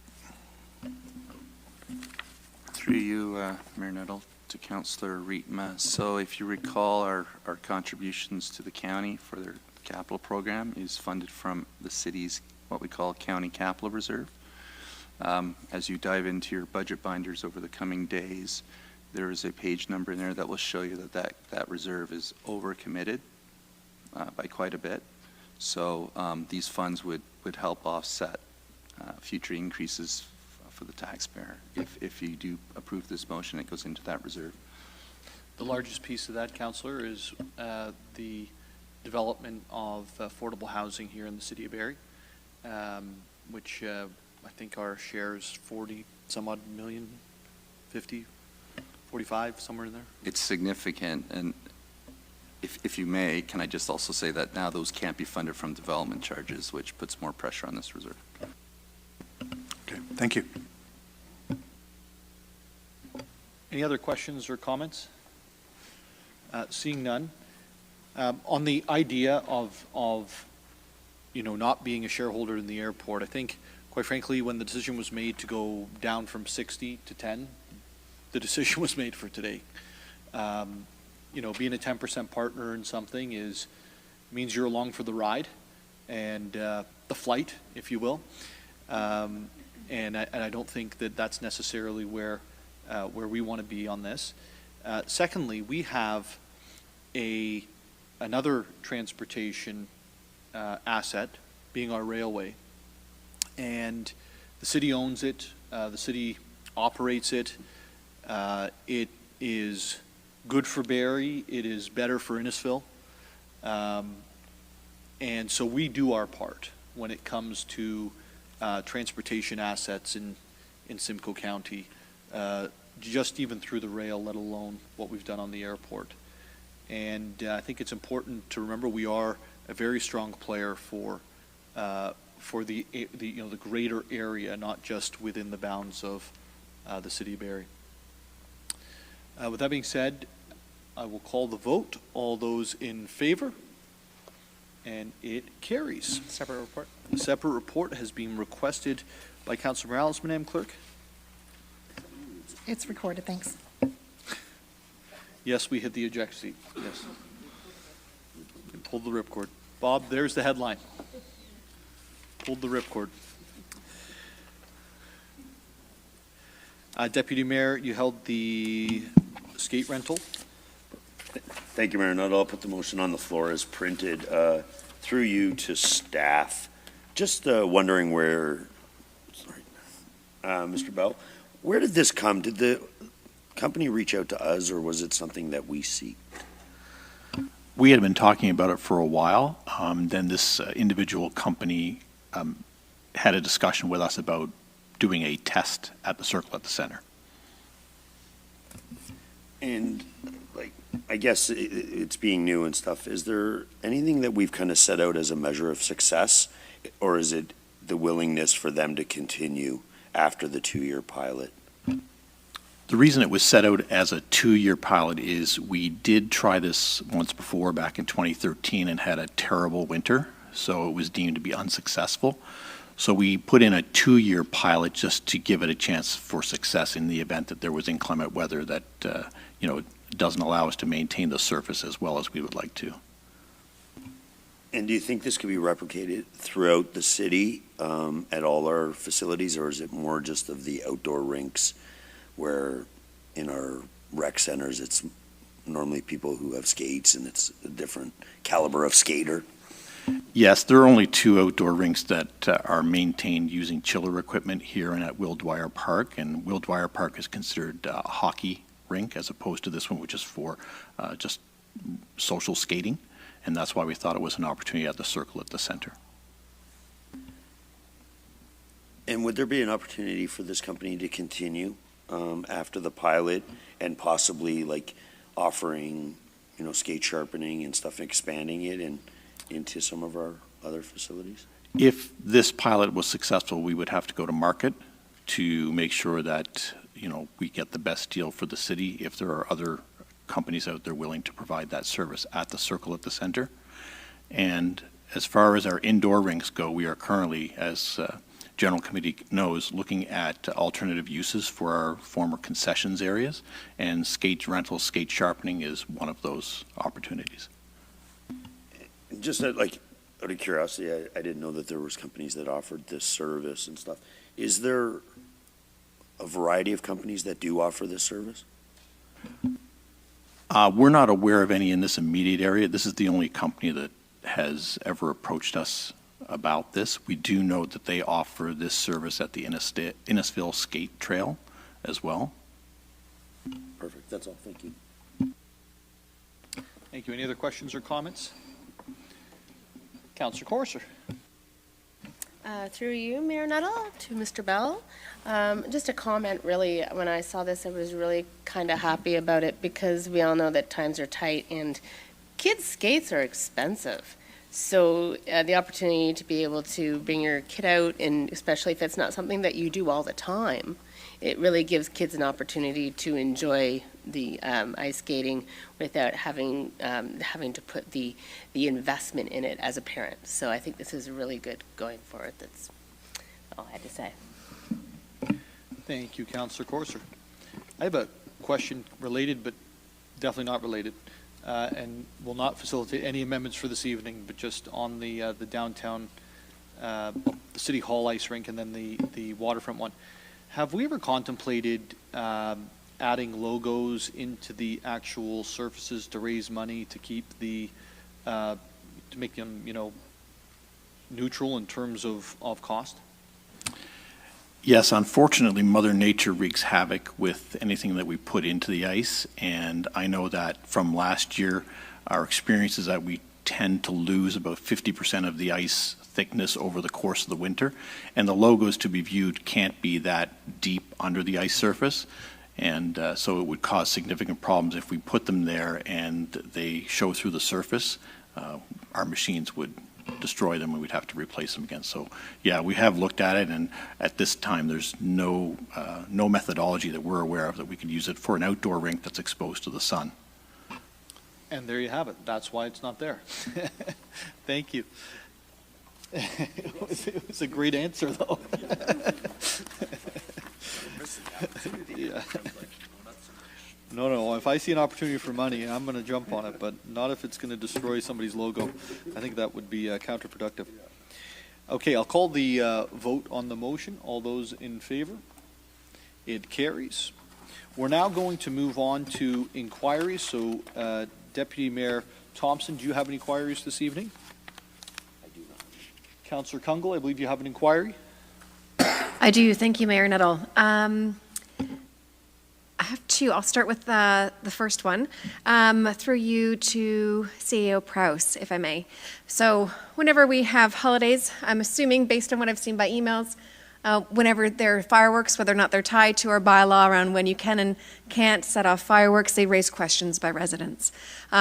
Through you, Mayor Nuttall, to Councillor Riepma. So if you recall, our contributions to the county for their capital program is funded from the city's what we call county capital reserve. As you dive into your budget binders over the coming days, there is a page number in there that will show you that reserve is overcommitted by quite a bit. So these funds would help offset future increases for the taxpayer. If you do approve this motion, it goes into that reserve. The largest piece of that, Councillor, is the development of affordable housing here in the city of Barrie, which I think our share is 40 some odd million, 50, 45, somewhere in there. It's significant, and if you may, can I just also say that now those can't be funded from development charges, which puts more pressure on this reserve. Okay, thank you. Any other questions or comments? Seeing none. On the idea of not being a shareholder in the airport, I think, quite frankly, when the decision was made to go down from 60 to 10, the decision was made for today. Being a 10% partner in something means you're along for the ride and the flight, if you will. And I don't think that that's necessarily where we want to be on this. Secondly, we have another transportation asset, being our railway, and the city owns it. The city operates it. It is good for Barrie. It is better for Innisfil. And so we do our part when it comes to transportation assets in Simcoe County, just even through the rail, let alone what we've done on the airport. And I think it's important to remember we are a very strong player for the greater area, not just within the bounds of the city of Barrie. With that being said, I will call the vote. All those in favor? And it carries. Separate report. A separate report has been requested by Councillor Morales, Madam Clerk. It's recorded, thanks. Yes, we hit the eject seat. Yes. And pulled the ripcord. Bob, there's the headline. Pulled the ripcord. Deputy Mayor, you held the skate rental. Thank you, Mayor Nuttall. I'll put the motion on the floor as printed. Through you to staff. Just wondering where, Mr. Bell, where did this come? Did the company reach out to us, or was it something that we seek? We had been talking about it for a while. Then this individual company had a discussion with us about doing a test at the Circle at the Center. And I guess it's being new and stuff. Is there anything that we've kind of set out as a measure of success, or is it the willingness for them to continue after the 2-year pilot? The reason it was set out as a 2-year pilot is we did try this once before back in 2013 and had a terrible winter, so it was deemed to be unsuccessful. So we put in a 2-year pilot just to give it a chance for success in the event that there was inclement weather that doesn't allow us to maintain the surface as well as we would like to. And do you think this could be replicated throughout the city at all our facilities, or is it more just of the outdoor rinks where in our rec centers it's normally people who have skates and it's a different caliber of skater? Yes, there are only 2 outdoor rinks that are maintained using chiller equipment here and at Will Dwyer Park, and Will Dwyer Park is considered a hockey rink as opposed to this one, which is for just social skating, and that's why we thought it was an opportunity at the Circle at the Center. And would there be an opportunity for this company to continue after the pilot and possibly offering, skate sharpening and stuff, expanding it into some of our other facilities? If this pilot was successful, we would have to go to market to make sure that we get the best deal for the city if there are other companies out there willing to provide that service at the Circle at the Center. And as far as our indoor rinks go, we are currently, as General Committee knows, looking at alternative uses for our former concessions areas, and skate rental, skate sharpening is one of those opportunities. Just out of curiosity, I didn't know that there was companies that offered this service and stuff. Is there a variety of companies that do offer this service? We're not aware of any in this immediate area. This is the only company that has ever approached us about this. We do know that they offer this service at the Innisfil Skate Trail as well. Perfect, that's all, thank you. Thank you. Any other questions or comments? Councillor Corser. Through you, Mayor Nuttall, to Mr. Bell. Just a comment, really. When I saw this, I was really kind of happy about it because we all know that times are tight and kids' skates are expensive. So the opportunity to be able to bring your kid out, and especially if it's not something that you do all the time, it really gives kids an opportunity to enjoy the ice skating without having to put the investment in it as a parent. So I think this is really good going forward. That's all I had to say. Thank you, Councillor Corser. I have a question related, but definitely not related, and will not facilitate any amendments for this evening, but just on the downtown, the City Hall ice rink, and then the waterfront one. Have we ever contemplated adding logos into the actual surfaces to raise money to keep the, to make them, you know, neutral in terms of cost? Yes, unfortunately, Mother Nature wreaks havoc with anything that we put into the ice, and I know that from last year, our experience is that we tend to lose about 50% of the ice thickness over the course of the winter, and the logos to be viewed can't be that deep under the ice surface, and so it would cause significant problems if we put them there and they show through the surface. Our machines would destroy them and we'd have to replace them again. So yeah, we have looked at it, and at this time there's no methodology that we're aware of that we could use it for an outdoor rink that's exposed to the sun. And there you have it. That's why it's not there. Thank you. It was a great answer, though. Yeah. No, if I see an opportunity for money, I'm going to jump on it, but not if it's going to destroy somebody's logo. I think that would be counterproductive. Okay, I'll call the vote on the motion. All those in favor? It carries. We're now going to move on to inquiries. So, Deputy Mayor Thompson, do you have any inquiries this evening? I do not. Councillor Kungle, I believe you have an inquiry. I do. Thank you, Mayor Nuttall. I have two. I'll start with the first one. Through you to CEO Prowse, if I may. So whenever we have holidays, I'm assuming, based on what I've seen by emails, whenever there are fireworks, whether or not they're tied to our bylaw around when you can and can't set off fireworks, they raise questions by residents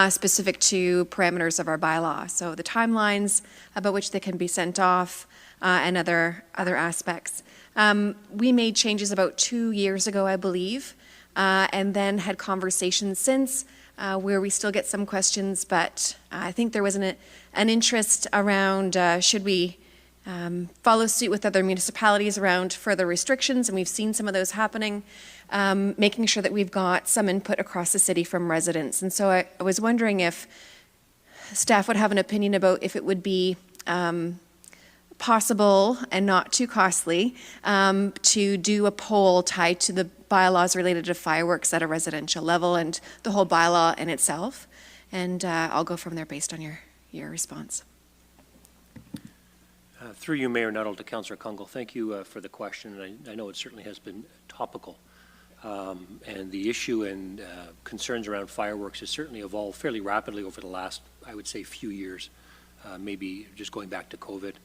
specific to parameters of our bylaw. So the timelines about which they can be sent off and other aspects. We made changes about 2 years ago, I believe, and then had conversations since where we still get some questions, but I think there was an interest around should we follow suit with other municipalities around further restrictions, and we've seen some of those happening, making sure that we've got some input across the city from residents. And so I was wondering if staff would have an opinion about if it would be possible and not too costly to do a poll tied to the bylaws related to fireworks at a residential level and the whole bylaw in itself. And I'll go from there based on your response. Through you, Mayor Nuttall, to Councillor Kungle, thank you for the question. And I know it certainly has been topical. And the issue and concerns around fireworks has certainly evolved fairly rapidly over the last, I would say, few years, maybe just going back to COVID.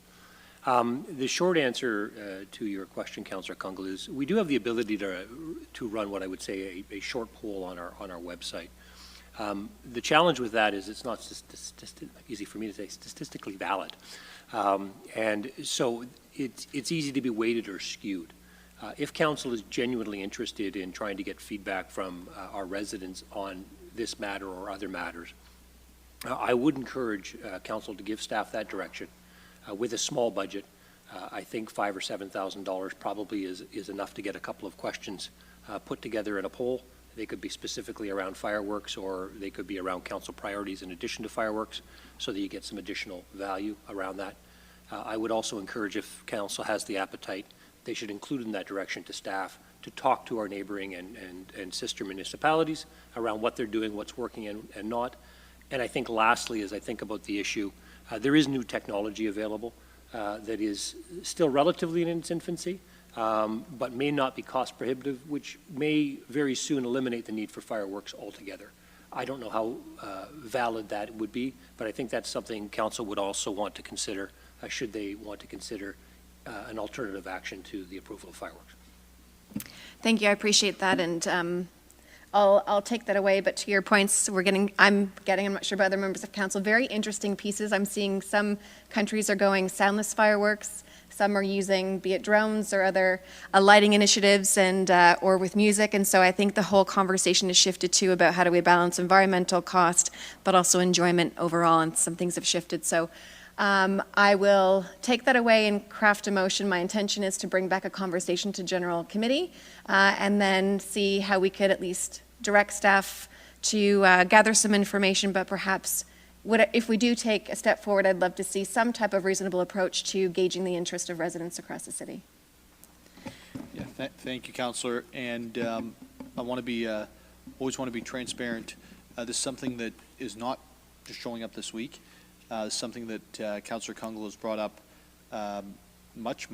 The short answer to your question, Councillor Kungle, is we do have the ability to run what I would say a short poll on our website. The challenge with that is it's not easy for me to say statistically valid. And so it's easy to be weighted or skewed. If council is genuinely interested in trying to get feedback from our residents on this matter or other matters, I would encourage council to give staff that direction. With a small budget, I think $5,000 or $7,000 probably is enough to get a couple of questions put together in a poll. They could be specifically around fireworks, or they could be around council priorities in addition to fireworks, so that you get some additional value around that. I would also encourage, if council has the appetite, they should include in that direction to staff to talk to our neighboring and sister municipalities around what they're doing, what's working and not. And I think lastly, as I think about the issue, there is new technology available. that is still relatively in its infancy, but may not be cost prohibitive, which may very soon eliminate the need for fireworks altogether. I don't know how valid that would be, but I think that's something council would also want to consider, should they want to consider an alternative action to the approval of fireworks. Thank you, I appreciate that, and I'll take that away, but to your points, I'm not sure about other members of council, very interesting pieces. I'm seeing some countries are going soundless fireworks, some are using, be it drones or other lighting initiatives and or with music, and so I think the whole conversation has shifted to about how do we balance environmental cost, but also enjoyment overall, and some things have shifted. So I will take that away and craft a motion. My intention is to bring back a conversation to General Committee and then see how we could at least direct staff to gather some information, but perhaps if we do take a step forward, I'd love to see some type of reasonable approach to gauging the interest of residents across the city. Yeah, thank you, Councillor. And I want to be, always want to be transparent. This is something that is not just showing up this week. Something that Councillor Kungle has brought up much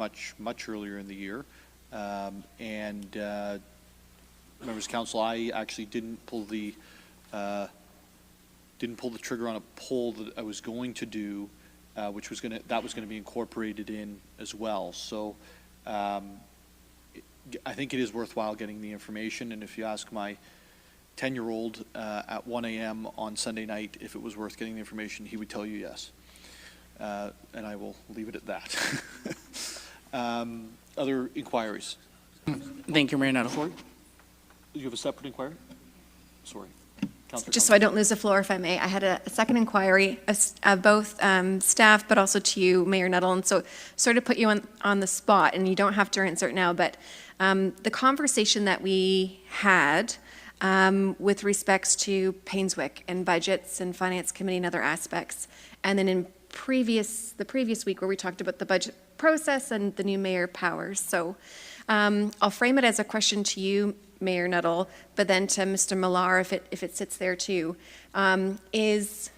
earlier in the year. Members of Council, I actually didn't pull the trigger on a poll that I was going to do, which was going to be incorporated in as well. So I think it is worthwhile getting the information. And if you ask my 10-year-old at 1 a.m. on Sunday night if it was worth getting the information, he would tell you yes. And I will leave it at that. Other inquiries? Thank you, Mayor Nuttall. Sorry? You have a separate inquiry? Sorry. Just so I don't lose the floor, if I may, I had a second inquiry of both staff, but also to you, Mayor Nuttall, and so sort of put you on the spot, and you don't have to answer it now, but the conversation that we had with respects to Painswick and budgets and finance committee and other aspects, and then in the previous week where we talked about the budget process and the new mayor powers. So I'll frame it as a question to you, Mayor Nuttall, but then to Mr. Millar, if it sits there too, is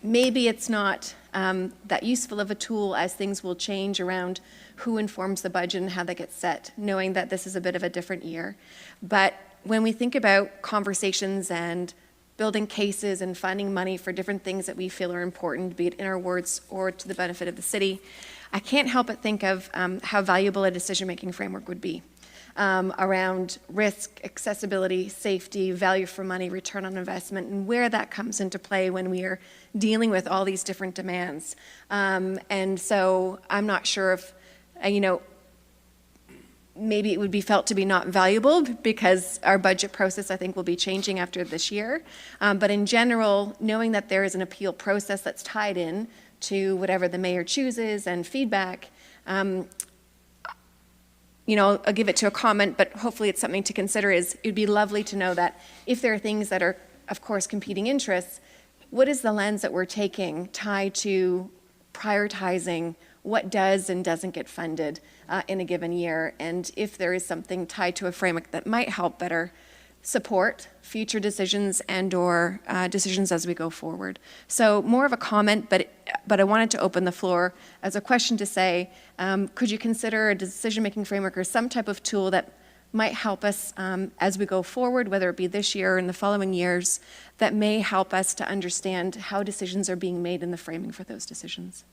maybe it's not that useful of a tool as things will change around who informs the budget and how that gets set, knowing that this is a bit of a different year. But when we think about conversations and building cases and finding money for different things that we feel are important, be it in our wards or to the benefit of the city, I can't help but think of how valuable a decision-making framework would be around risk, accessibility, safety, value for money, return on investment, and where that comes into play when we are dealing with all these different demands. And so I'm not sure if, maybe it would be felt to be not valuable because our budget process, I think, will be changing after this year. But in general, knowing that there is an appeal process that's tied in to whatever the mayor chooses and feedback, I'll give it to a comment, but hopefully it's something to consider, is it'd be lovely to know that if there are things that are, of course, competing interests, what is the lens that we're taking tied to prioritizing what does and doesn't get funded in a given year, and if there is something tied to a framework that might help better support future decisions and or decisions as we go forward. So more of a comment, but I wanted to open the floor as a question to say, could you consider a decision-making framework or some type of tool that might help us as we go forward, whether it be this year or in the following years, that may help us to understand how decisions are being made in the framing for those decisions?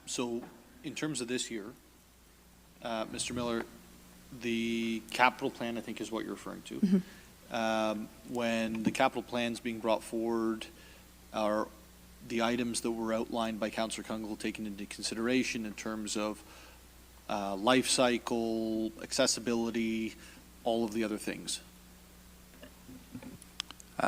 So in terms of this year, Mr. Miller, the capital plan, I think, is what you're referring to. Mm-hmm. When the capital plan's being brought forward, are the items that were outlined by Councillor Kungle taken into consideration in terms of life cycle, accessibility, all of the other things?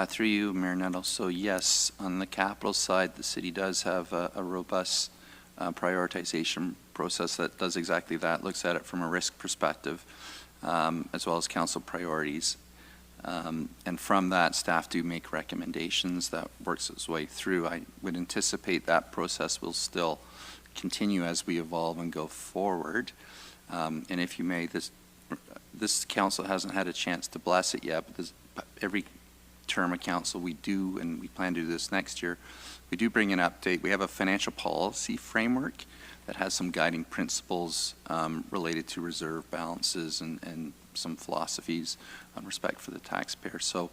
Through you, Mayor Nuttall. So yes, on the capital side, the city does have a robust prioritization process that does exactly that, looks at it from a risk perspective, as well as council priorities. And from that, staff do make recommendations that works its way through. I would anticipate that process will still continue as we evolve and go forward. And if you may, this council hasn't had a chance to bless it yet, but every term of council, we do, and we plan to do this next year, we do bring an update. We have a financial policy framework that has some guiding principles related to reserve balances and some philosophies on respect for the taxpayer. So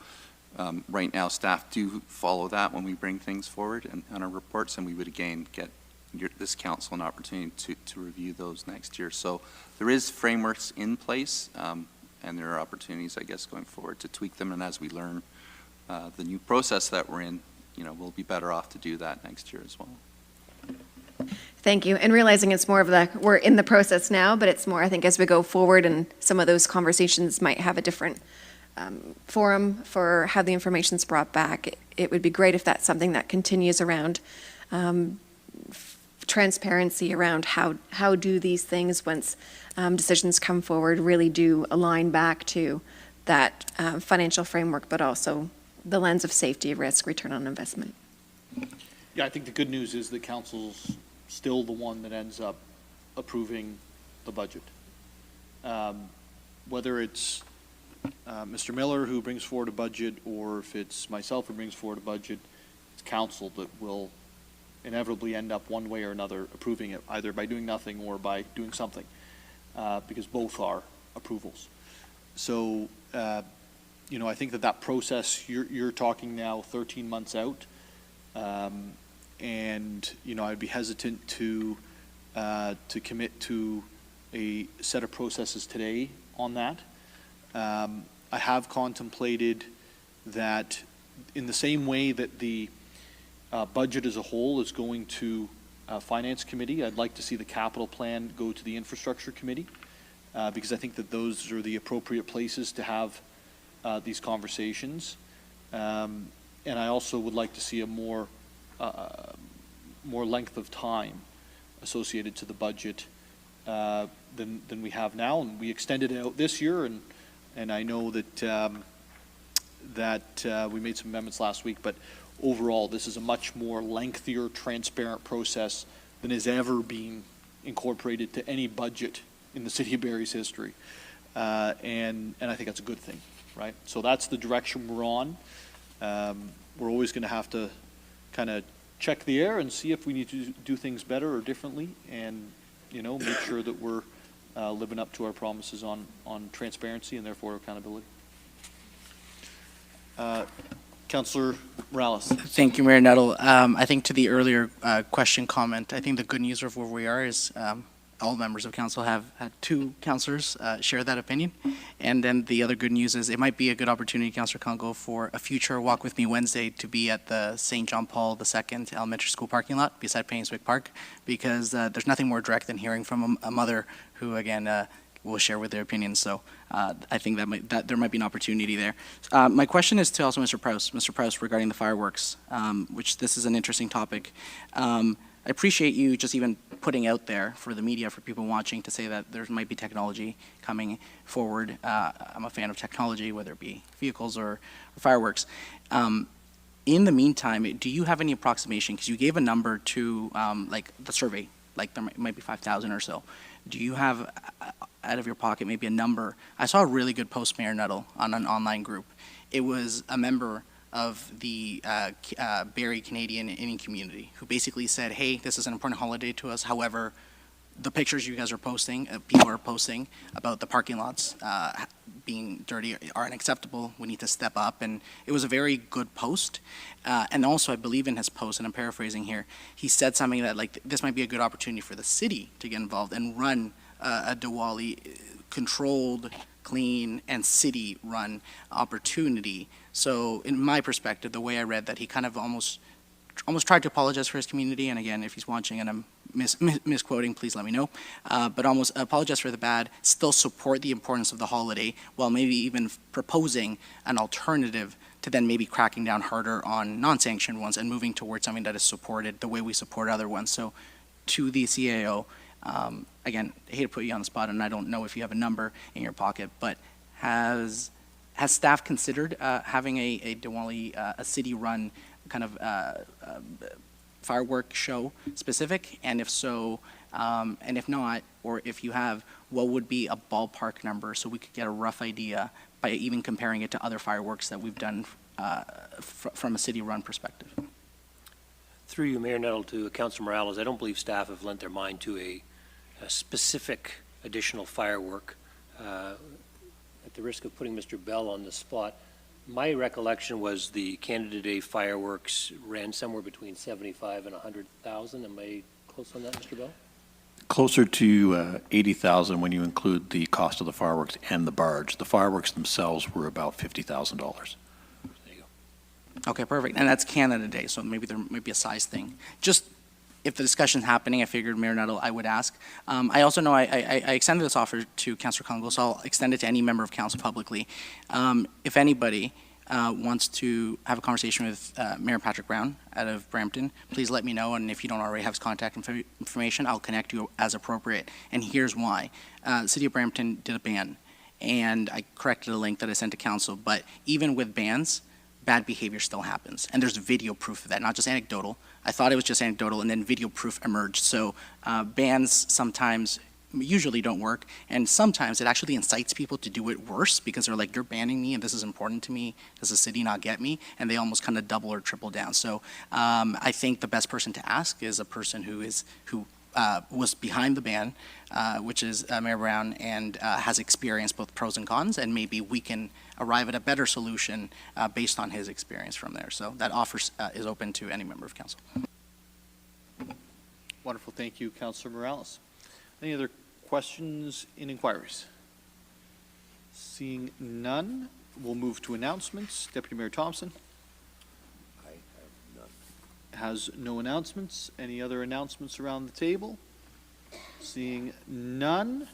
right now, staff do follow that when we bring things forward and on our reports, and we would again get this council an opportunity to review those next year. So there is frameworks in place, and there are opportunities, I guess, going forward to tweak them. And as we learn the new process that we're in, we'll be better off to do that next year as well. Thank you. And realizing it's more of we're in the process now, but it's more, I think, as we go forward and some of those conversations might have a different forum for how the information's brought back. It would be great if that's something that continues around transparency around how do these things, once decisions come forward, really do align back to that financial framework, but also the lens of safety, risk, return on investment. Yeah, I think the good news is that council's still the one that ends up approving the budget. Whether it's Mr. Miller who brings forward a budget, or if it's myself who brings forward a budget, it's council that will inevitably end up one way or another approving it, either by doing nothing or by doing something, because both are approvals. So, I think that process, you're talking now 13 months out, and I'd be hesitant to commit to a set of processes today on that. I have contemplated that in the same way that the budget as a whole is going to Finance Committee, I'd like to see the capital plan go to the Infrastructure Committee, because I think that those are the appropriate places to have these conversations. And I also would like to see a more length of time associated to the budget than we have now, and we extended it out this year, and I know that we made some amendments last week, but overall this is a much more lengthier, transparent process than has ever been incorporated to any budget in the City of Barrie's history, and I think that's a good thing, right? So that's the direction we're on. We're always going to have to kind of check the air and see if we need to do things better or differently, and make sure that we're living up to our promises on transparency and therefore accountability. Councillor Morales. Thank you, Mayor Nuttall. I think to the earlier comment, I think the good news of where we are is all members of council have had two councillors share that opinion. And then the other good news is it might be a good opportunity, Councillor Congo, for a future Walk With Me Wednesday to be at the St. John Paul II Elementary School parking lot beside Painswick Park, because there's nothing more direct than hearing from a mother who, again, will share with their opinions. So I think that there might be an opportunity there. My question is to also Mr. Prowse. Mr. Prowse, regarding the fireworks, which this is an interesting topic. I appreciate you just even putting out there for the media, for people watching, to say that there might be technology coming forward. I'm a fan of technology, whether it be vehicles or fireworks. In the meantime, do you have any approximation? Because you gave a number to like the survey, like there might be 5,000 or so. Do you have out of your pocket maybe a number? I saw a really good post, Mayor Nuttall, on an online group. It was a member of the Barrie Canadian Indian community who basically said, hey, this is an important holiday to us. However, the pictures you guys are posting, people are posting about the parking lots being dirty are unacceptable. We need to step up. And it was a very good post. And also, I believe in his post, and I'm paraphrasing here, he said something that like this might be a good opportunity for the city to get involved and run a Diwali controlled, clean, and city-run opportunity. So in my perspective, the way I read that, he kind of almost tried to apologize for his community. And again, if he's watching and I'm misquoting, please let me know. But almost apologize for the bad, still support the importance of the holiday, while maybe even proposing an alternative to then maybe cracking down harder on non-sanctioned ones and moving towards something that is supported the way we support other ones. So to the CAO, again, I hate to put you on the spot, and I don't know if you have a number in your pocket, but has staff considered having a Diwali, a city-run kind of firework show specific? And if so, and if not, or if you have, what would be a ballpark number so we could get a rough idea by even comparing it to other fireworks that we've done from a city-run perspective. Through you, Mayor Nettle, to Councilor Morales, I don't believe staff have lent their mind to a specific additional firework. At the risk of putting Mr. Bell on the spot, my recollection was the Canada Day fireworks ran somewhere between 75 and 100,000. Am I close on that, Mr. Bell? Closer to 80,000 when you include the cost of the fireworks and the barge. The fireworks themselves were about $50,000. Okay, perfect. And that's Canada Day, so maybe there might be a size thing. Just if the discussion's happening, I figured Mayor Nettle, I would ask. I also know I extended this offer to Councillor Congo, so I'll extend it to any member of council publicly. If anybody wants to have a conversation with Mayor Patrick Brown out of Brampton, please let me know, and if you don't already have his contact information, I'll connect you as appropriate. And here's why. The City of Brampton did a ban, and I corrected a link that I sent to council, but even with bans, bad behavior still happens. And there's video proof of that, not just anecdotal. I thought it was just anecdotal, and then video proof emerged. So bans sometimes usually don't work, and sometimes it actually incites people to do it worse because they're like, you're banning me and this is important to me. Does the city not get me? And they almost kind of double or triple down. So I think the best person to ask is a person who was behind the ban, which is Mayor Brown, and has experienced both pros and cons, and maybe we can arrive at a better solution based on his experience from there. So that offer is open to any member of council. Wonderful. Thank you, Councillor Morales. Any other questions and inquiries? Seeing none, we'll move to announcements. Deputy Mayor Thompson. I have none. Has no announcements. Any other announcements around the table? Seeing none.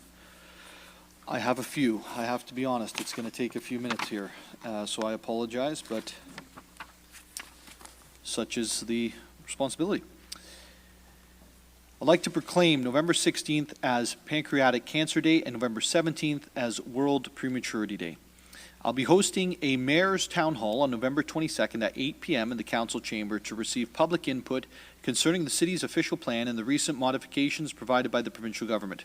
I have a few. I have to be honest, it's going to take a few minutes here, so I apologize, but such is the responsibility. I'd like to proclaim November 16th as Pancreatic Cancer Day and November 17th as World Prematurity Day. I'll be hosting a Mayor's Town Hall on November 22nd at 8 p.m. in the Council Chamber to receive public input concerning the City's official plan and the recent modifications provided by the provincial government.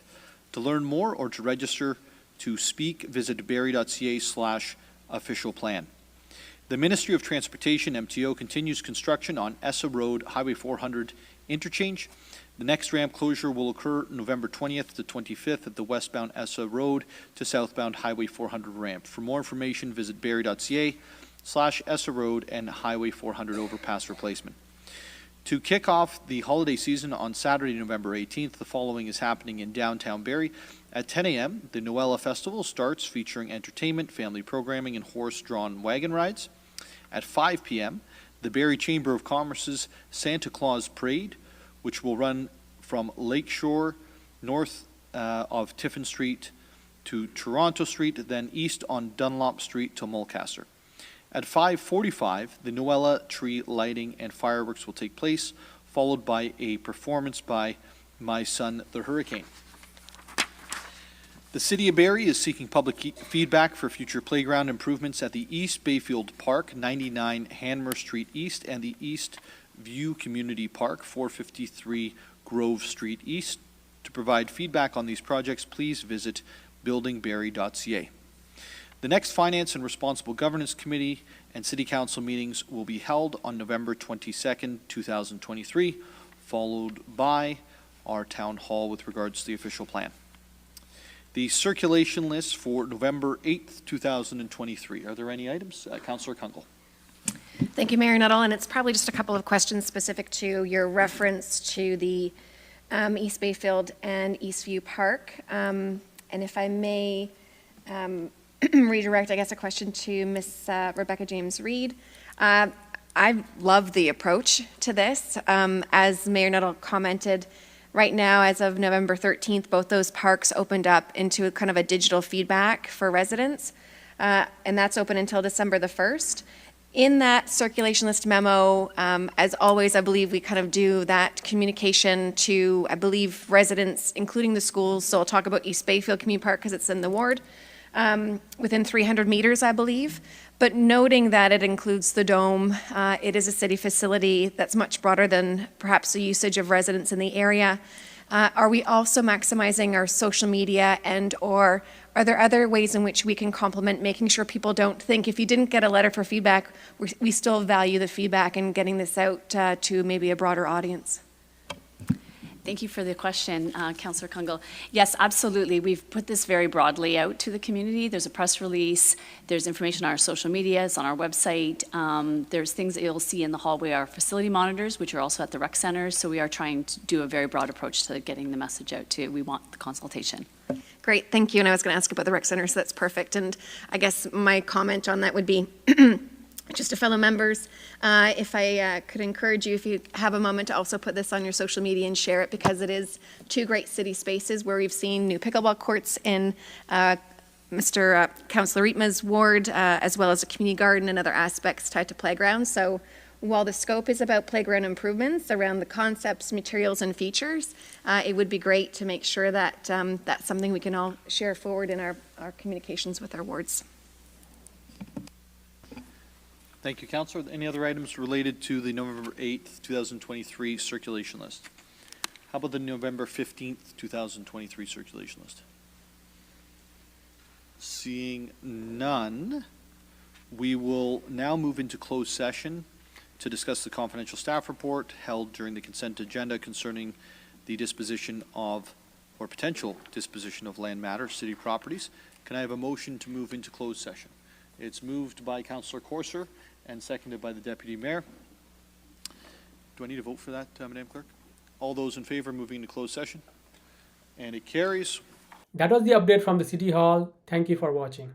To learn more or to register to speak, visit barrie.ca/official plan. The Ministry of Transportation, MTO, continues construction on Essa Road, Highway 400 interchange. The next ramp closure will occur November 20th to 25th at the westbound Essa Road to southbound Highway 400 ramp. For more information, visit barrie.ca/Essa Road and Highway 400 overpass replacement. To kick off the holiday season on Saturday, November 18th, the following is happening in downtown Barrie. At 10 a.m., the Noella Festival starts, featuring entertainment, family programming, and horse-drawn wagon rides. At 5 p.m., the Barrie Chamber of Commerce's Santa Claus Parade, which will run from Lakeshore, north of Tiffin Street to Toronto Street, then east on Dunlop Street to Mulcaster. At 5:45, the Noella tree lighting and fireworks will take place, followed by a performance by My Son the Hurricane. The City of Barrie is seeking public feedback for future playground improvements at the East Bayfield Park, 99 Hanmer Street East, and the East View Community Park, 453 Grove Street East. To provide feedback on these projects, please visit buildingbarrie.ca. The next Finance and Responsible Governance Committee and City Council meetings will be held on November 22nd, 2023, followed by our Town Hall with regards to the official plan. The circulation list for November 8th, 2023. Are there any items? Councillor Kunkel. Thank you, Mayor Nuttall, and it's probably just a couple of questions specific to your reference to the East Bayfield and Eastview Park. And if I may redirect, I guess, a question to Ms. Rebecca James Reed. I love the approach to this. As Mayor Nuttall commented, right now, as of November 13th, both those parks opened up into a kind of a digital feedback for residents, and that's open until December the 1st. In that circulation list memo, as always, I believe we kind of do that communication to, I believe, residents, including the schools. So I'll talk about East Bayfield Community Park because it's in the ward, within 300 meters, I believe. But noting that it includes the dome, it is a city facility that's much broader than perhaps the usage of residents in the area. Are we also maximizing our social media, and or are there other ways in which we can complement, making sure people don't think if you didn't get a letter for feedback, we still value the feedback and getting this out to maybe a broader audience? Thank you for the question, Councillor Kungle. Yes, absolutely. We've put this very broadly out to the community. There's a press release. There's information on our social media. It's on our website. There's things that you'll see in the hallway, our facility monitors, which are also at the rec centers. So we are trying to do a very broad approach to getting the message out to. We want the consultation. Great, thank you. And I was going to ask about the rec center, so that's perfect. And I guess my comment on that would be just to fellow members, if I could encourage you, if you have a moment, to also put this on your social media and share it, because it is two great city spaces where we've seen new pickleball courts in Mr. Councillor Rietma's ward, as well as a community garden and other aspects tied to playgrounds. So while the scope is about playground improvements around the concepts, materials, and features, it would be great to make sure that that's something we can all share forward in our communications with our wards. Thank you, Councillor. Any other items related to the November 8th, 2023 circulation list? How about the November 15th, 2023 circulation list? Seeing none, we will now move into closed session to discuss the confidential staff report held during the consent agenda concerning the disposition of, or potential disposition of, land matters, city properties. Can I have a motion to move into closed session? It's moved by Councillor Corser and seconded by the Deputy Mayor. Do I need a vote for that, Madam Clerk? All those in favor moving into closed session? And it carries. That was the update from the City Hall. Thank you for watching.